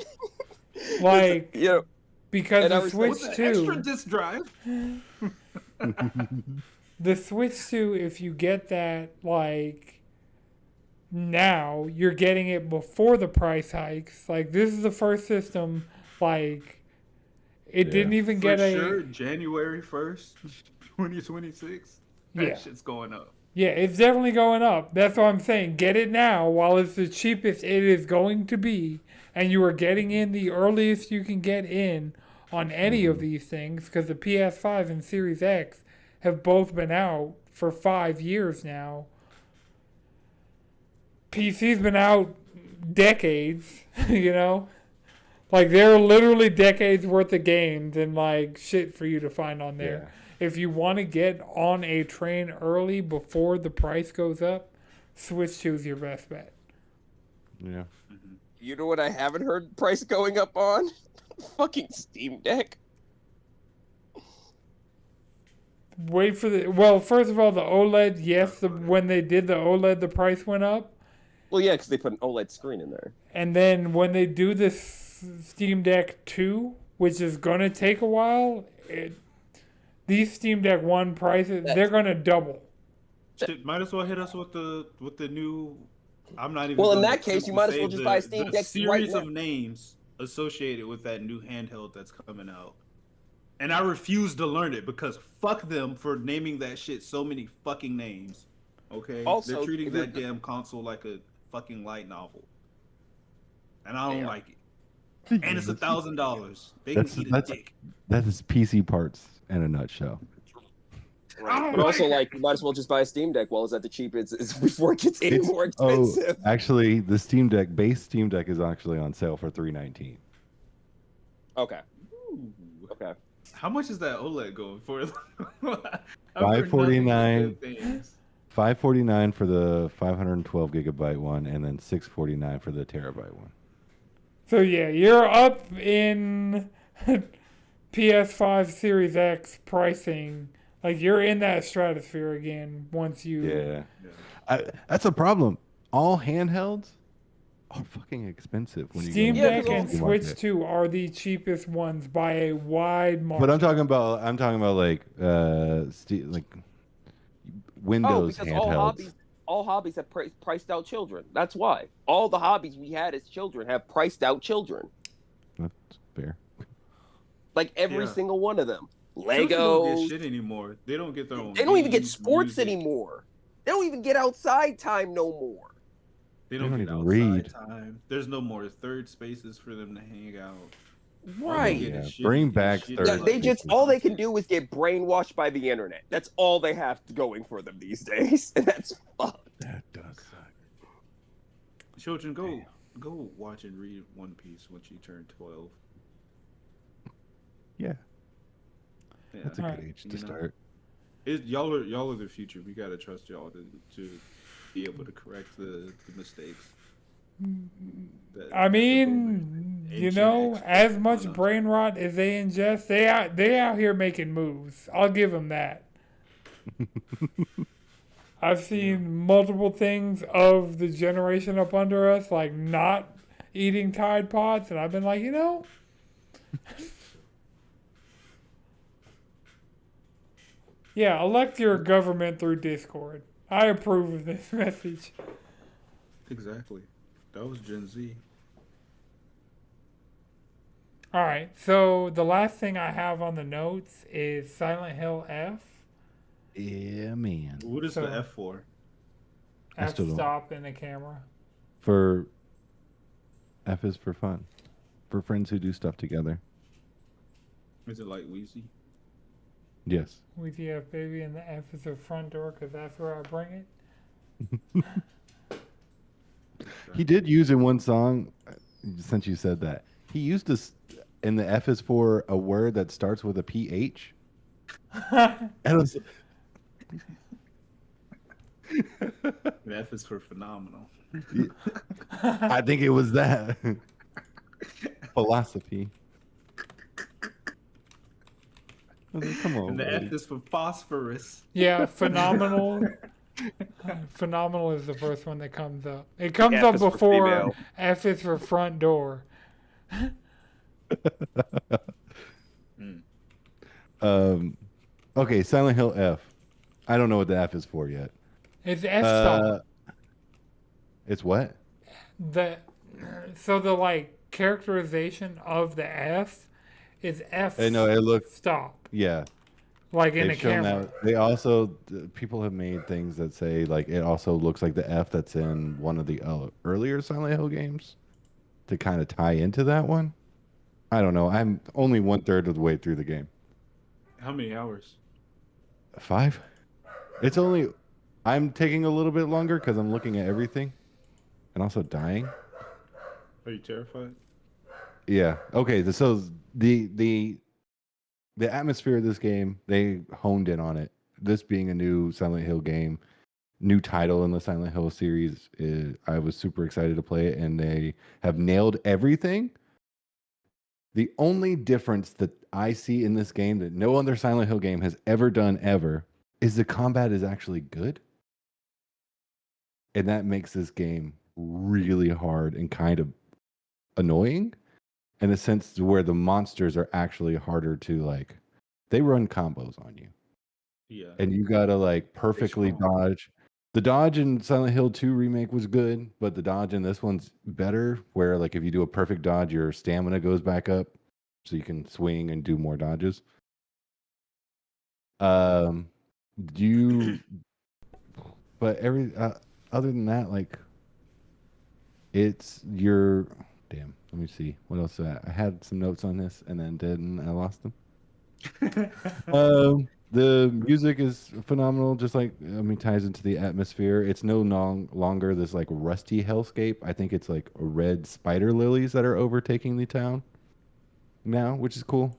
Like, You know, because and I the respect Switch With that. an extra 2, disc drive. the Switch 2, if you get that, like, now, you're getting it before the price hikes. Like, this is the first system, like, it Yeah. didn't even For get sure, a. January 1st, 2026. Yeah. That shit's going up. Yeah, it's definitely going up. That's what I'm saying. Get it now while it's the cheapest it is going to be. And you are getting in the earliest you can get in on any of these things because the PS5 and Series X have both been out for 5 years now. PC's been out decades, you know? Like, there are literally decades worth of games and, like, shit for you to find on there. If you want to get on a train early before the price goes up, Switch 2 is your best bet. Yeah. You know what I haven't heard price going up on? Fucking Steam Deck. Wait for the. Well, first of all, the OLED, yes, when they did the OLED, the price went up. Well, yeah, because they put an OLED screen in there. And then when they do this Steam Deck 2, which is going to take a while, these Steam Deck 1 prices, they're going to double. Shit, might as well hit us with the new. I'm not even. Well, in gonna that case, you simply might as say well just buy a Steam the Deck series right of now. names associated with that new handheld that's coming out. And I refuse to learn it because fuck them for naming that shit so many fucking names. Okay? Also, they're treating if you're- that damn console like a fucking light novel. And I don't Damn. like it. And it's $1,000. They can eat a dick. That is PC parts in a nutshell. Right. But also, like, you might as well just buy a Steam Deck while it's at the cheapest before it gets any more expensive. Actually, the Steam Deck base Steam Deck is actually on sale for $319. Okay. Ooh. Okay. How much is that OLED going for? $549. $549 for the 512 gigabyte one, and then $649 for the terabyte one. So yeah, you're up in PS5 Series X pricing. Like, you're in that stratosphere again once you. Yeah. That's a problem. All handhelds are fucking expensive when Steam you go Deck to the and market. Switch 2 are the cheapest ones by a wide margin. But I'm talking about like like Windows because handhelds. all hobbies have priced out children. That's why. All the hobbies we had as children have priced out children. That's fair. Like every Yeah. single one of them. Children don't Legos. get shit anymore. They don't get their own. They don't even get games, sports music. anymore. They don't even get outside time no more. They don't don't get even outside read. time. There's no more third spaces for them to hang out. Right. Yeah, Yeah, shitty- bring back shitty third They just spaces. all they can do is get brainwashed by the internet. That's all they have going for them these days, and that's fucked. That does suck. Children, go watch and read One Piece once you turn 12. Yeah, Yeah. that's a good Alright. age to You know. start. Y'all are the future. We gotta trust y'all to be able to correct the mistakes. I mean, you know, as much brain rot as they ingest, they out here making moves. I'll give them that. I've seen multiple things of the generation up under us, like not eating Tide Pods, and I've been like, you know, yeah, elect your government through Discord. I approve of this message. Exactly. That was Gen Z. All right, so the last thing I have on the notes is Silent Hill F. Yeah, man. What is So- the F for? I F still don't- stop in the camera. For F is for fun. For friends who do stuff together. Is it like Wheezy? Yes. With the F baby, and the F is the front door because that's where I bring it. He did use in one song, since you said that, he used this, and the F is for a word that starts with a PH. And it was, The F is for phenomenal. I think it was that. Philosophy. I was like, come on. And the buddy. F is for phosphorus. Yeah, phenomenal. Phenomenal is the first one that comes up. It comes F up is for before female. F is for front door. Okay, Silent Hill F. I don't know what the F is for yet. It's F song. It's what? The so the like characterization of the F is F. I know it looks. Stop. Yeah, Like in they've a shown camera. that. They also people have made things that say like it also looks like the F that's in one of the earlier Silent Hill games to kind of tie into that one. I don't know. I'm only 1/3 of the way through the game. How many hours? 5. It's only. I'm taking a little bit longer because I'm looking at everything, and also dying. Are you terrified? Yeah. Okay. So the atmosphere of this game, they honed in on it. This being a new Silent Hill game, new title in the Silent Hill series, I was super excited to play it, and they have nailed everything. The only difference that I see in this game that no other Silent Hill game has ever done ever is the combat is actually good. And that makes this game really hard and kind of annoying in a sense to where the monsters are actually harder to like. They run combos on you. Yeah. And you gotta like perfectly dodge. The dodge in Silent Hill 2 remake was good, but the dodge in this one's better. Where like if you do a perfect dodge, your stamina goes back up, so you can swing and do more dodges. Um, do you? But other than that, like it's your damn. Let me see what else. I had some notes on this and then didn't. I lost them. The music is phenomenal, just like ties into the atmosphere. It's no longer this like rusty hellscape. I think it's like red spider lilies that are overtaking the town now, which is cool.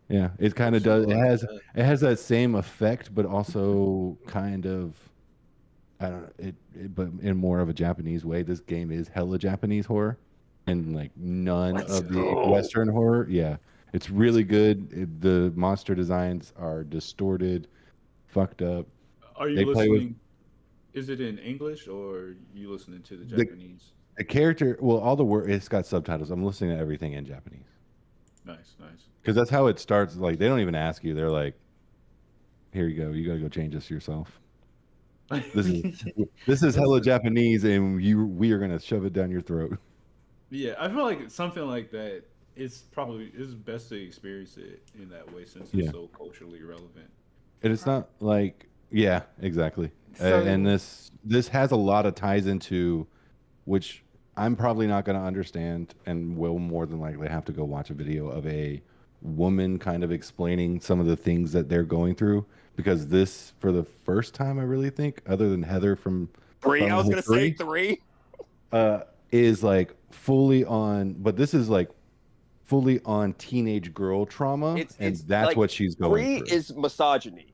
Yeah, it kind of does. It has that same effect, but also kind of I don't know but in more of a Japanese way. This game is hella Japanese horror, and like none Let's of the go. Western horror. Yeah, it's really good. The monster designs are distorted, fucked up. Are you They play with listening? Is it in English or you listening to the the Japanese? the character. Well, all the word it's got subtitles. I'm listening to everything in Japanese Nice, nice. because that's how it starts. Like they don't even ask you. They're like, "Here you go. You gotta go change this yourself." This is hella Japanese, and we are gonna shove it down your throat. Yeah, I feel like something like that is best to experience it in that way since Yeah. it's so culturally relevant. And it's not like yeah, exactly. So- And this has a lot of ties into which I'm probably not going to understand and will more than likely have to go watch a video of a woman kind of explaining some of the things that they're going through because this for the first time I really think other than Heather from 3. I Silent was Hill gonna say 3, 3. is like fully on but this is like fully on teenage girl trauma and It's that's like what she's going 3 through. is misogyny.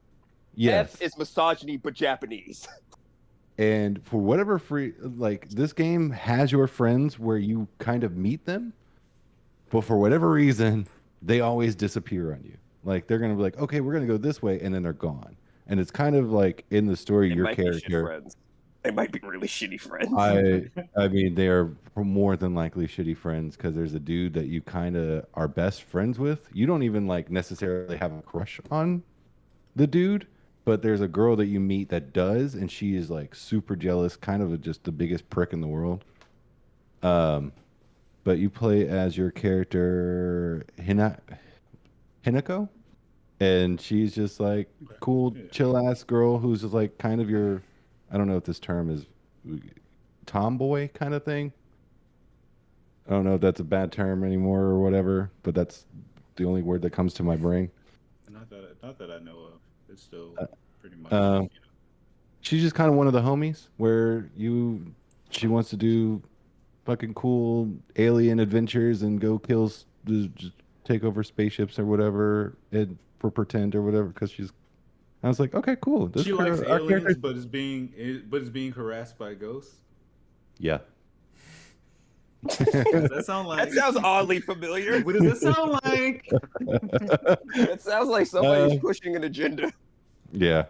Yes. F is misogyny but Japanese. And for whatever like this game has your friends where you kind of meet them, but for whatever reason, they always disappear on you. Like they're gonna be like, okay, we're gonna go this way, and then they're gone. And it's kind of like in the story, They your might be shit character. friends. They might be really shitty friends. I mean, they are more than likely shitty friends because there's a dude that you kind of are best friends with. You don't even like necessarily have a crush on the dude, but there's a girl that you meet that does, and she is like super jealous, kind of just the biggest prick in the world. But you play as your character Hinako, and she's just like cool, chill ass girl who's just like kind of your, I don't know if this term is tomboy kind of thing. I don't know if that's a bad term anymore or whatever, but that's the only word that comes to my brain. Not that I know of. It's still pretty much. She's just kind of one of the homies where she wants to do fucking cool alien adventures and go just take over spaceships or whatever and for pretend or whatever because I was like, okay, cool. She likes our aliens, character- but is being harassed by ghosts. Yeah. Does that sound like? That sounds oddly familiar. What does that sound like? It sounds like somebody's pushing an agenda. Yeah.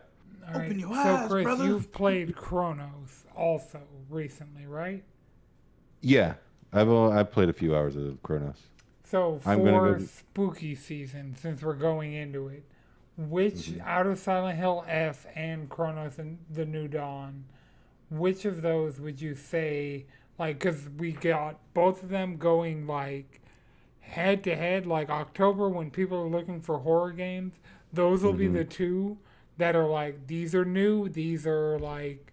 All right. Open your So, eyes, Chris, brother. you've played Chronos also recently, right? Yeah, I've played a few hours of Chronos. So, I'm gonna for go. spooky season, since we're going into it, which Mhm. out of Silent Hill F and Chronos and the New Dawn, which of those would you say, like, because we got both of them going, like, head to head, like October when people are looking for horror games, those will be Mhm. the two that are like, these are new, these are like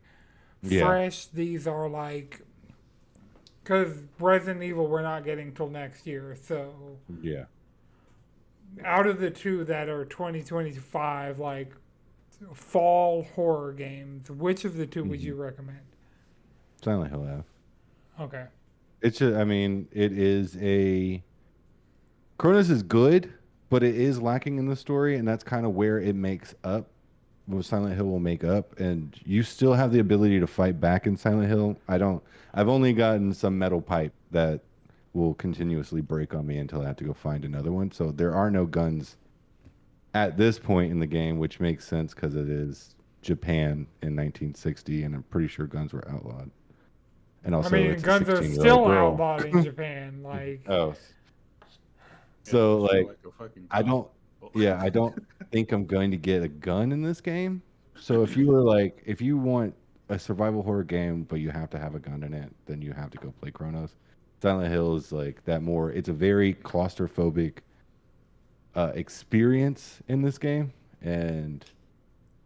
Yeah, fresh, these are like, because Resident Evil we're not getting till next year, so yeah. out of the two that are 2025, like fall horror games, which of the two would Mhm. you recommend? Silent Hill F. Okay. It's just, I mean, it is a Cronus is good, but it is lacking in the story, and that's kind of where it makes up. What Silent Hill will make up, and you still have the ability to fight back in Silent Hill. I don't. I've only gotten some metal pipe that will continuously break on me until I have to go find another one. So there are no guns at this point in the game, which makes sense because it is Japan in 1960, and I'm pretty sure guns were outlawed. And I also, mean, it's a guns are 16-year-old still girl. outlawed in Japan. Like, Oh, Yeah, so unless you're like like a fucking I cop. don't. Yeah, I don't think I'm going to get a gun in this game. So if you were like, if you want a survival horror game, but you have to have a gun in it, then you have to go play Chronos. Silent Hill is like that more. It's a very claustrophobic experience in this game, and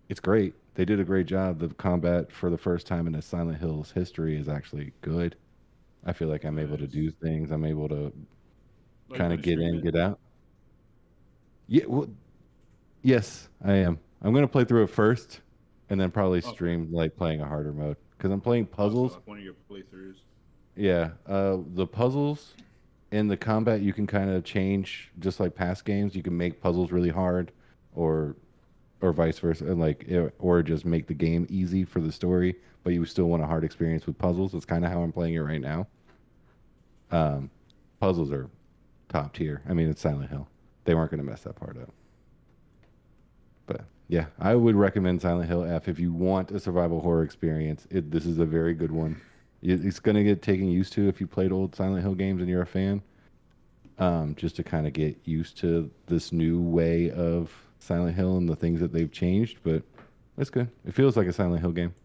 it's great. They did a great job. The combat for the first time in a Silent Hill's history is actually good. I feel like I'm able to Nice. do things. I'm able to Are you kind gonna of get stream in, it? get out. Yeah, well, yes, I am. I'm gonna play through it first, and then probably Okay. stream like playing a harder mode because I'm playing Also, puzzles. like one of your playthroughs. Yeah, the puzzles in the combat you can kind of change, just like past games. You can make puzzles really hard, or vice versa, and or just make the game easy for the story, but you still want a hard experience with puzzles. That's kind of how I'm playing it right now. Um, Puzzles are top tier. I mean, it's Silent Hill. They weren't gonna mess that part up. But yeah, I would recommend Silent Hill F if you want a survival horror experience. This is a very good one. It's going to get taken used to if you played old Silent Hill games and you're a fan, just to kind of get used to this new way of Silent Hill and the things that they've changed. But it's good. It feels like a Silent Hill game,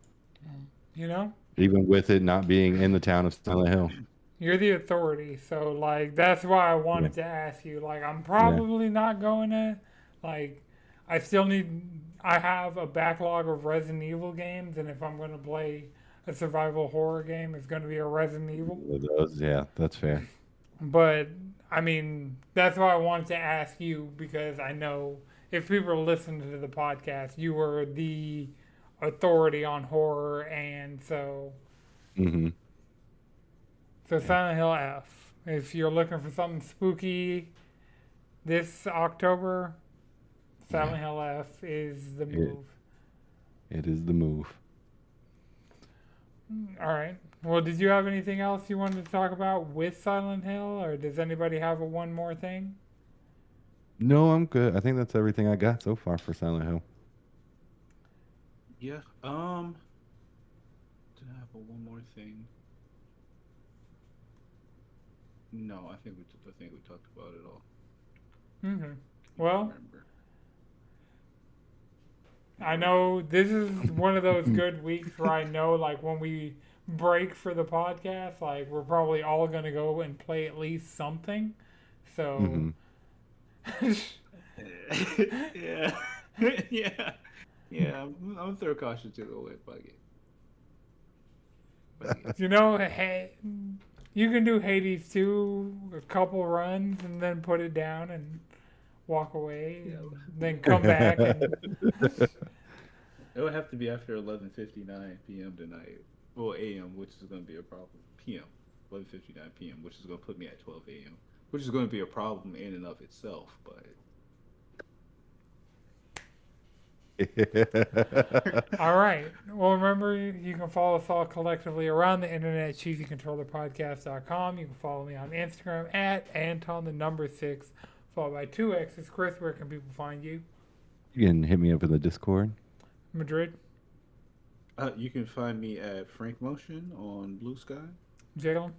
you know, even with it not being in the town of Silent Hill. you're the authority, so like that's why I Yeah, wanted to ask you. Like, I'm yeah, probably not going to, like, I still need. I have a backlog of Resident Evil games, and if I'm going to play a survival horror game, it's going to be a Resident Evil. yeah, that's fair. But I mean, that's why I wanted to ask you because I know if people are listening to the podcast, you were the authority on horror, and Hmm. so Yeah, Silent Hill F. If you're looking for something spooky this October, yeah. Silent Hill F is the It move. it is the move. All right. Well, did you have anything else you wanted to talk about with Silent Hill, or does anybody have a one more thing? No, I'm good. I think that's everything I got so far for Silent Hill. Yeah. Did I have one more thing? No, I think we talked about it all. Mm-hmm. Can't Well, remember. I know this is one of those good weeks where I know, like, when we break for the podcast, like, we're probably all going to go and play at least something. So, Hmm. Yeah. Yeah. Yeah. I'm gonna throw caution to the wind. Fuck it. Fuck it. you know, hey, you can do Hades 2, a couple runs, and then put it down and walk away, Yeah. and then come back and. It would have to be after 11:59 p.m. tonight. Well, a.m., which is going to be a problem. P.m. 11:59 p.m., which is going to put me at 12 a.m., which is going to be a problem in and of itself. But All right. Well, remember, you can follow us all collectively around the internet at cheesycontrollerpodcast.com. You can follow me on Instagram at Anton6, followed by 2 X's. Chris, where can people find you? You can hit me up in the Discord. Madrid, You can find me at Frank Motion on Blue Sky. Jalen.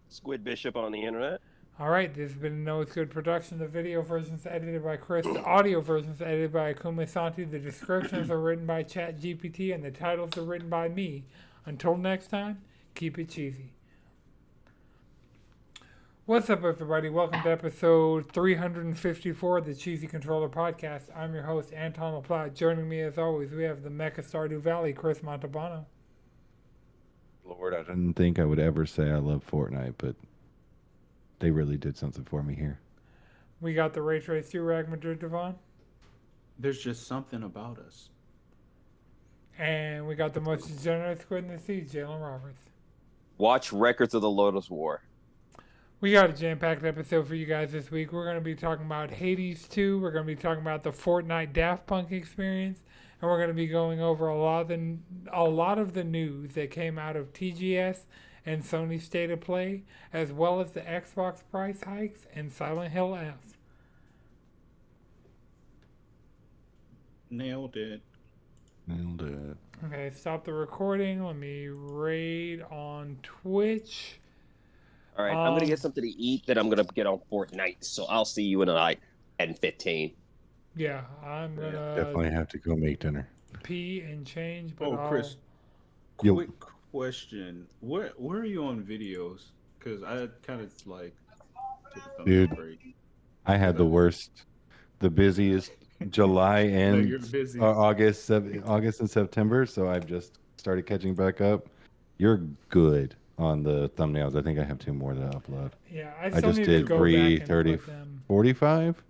Squid Bishop on the internet. All right, this has been a No It's Good production. The video versions edited by Chris. The audio versions edited by Akuma Santi. The descriptions are written by ChatGPT, and the titles are written by me. Until next time, keep it cheesy. What's up, everybody? Welcome to episode 354 of the Cheesy Controller Podcast. I'm your host, Anton LaPlante. Joining me, as always, we have the Mecha Stardew Valley, Chris Montalbano. Lord, I didn't think I would ever say I love Fortnite, but they really did something for me here. We got the Ray Trace Durag, Madrid Devon. There's just something about us. And we got the most degenerate squid in the sea, Jalen Roberts. Watch Records of the Lotus War. We got a jam-packed episode for you guys this week. We're going to be talking about Hades 2. We're going to be talking about the Fortnite Daft Punk experience. And we're going to be going over a lot of the news that came out of TGS and Sony State of Play, as well as the Xbox price hikes and Silent Hill F. Nailed it. Nailed it. Okay, stop the recording. Let me raid on Twitch. All right, I'm gonna get something to eat. Then I'm gonna get on Fortnite. So I'll see you in like 10-15. Yeah, I'm going to Definitely have to go make dinner. pee and change. But Chris, Yo. quick question. Where are you on videos? Because I kind of like took a Dude. break. I had the worst, the busiest July and you're busy. August and September, so I've just started catching back up. You're good on the thumbnails. I think I have 2 more to upload. Yeah, I still just need to did go 3, back and 30, put them. 45.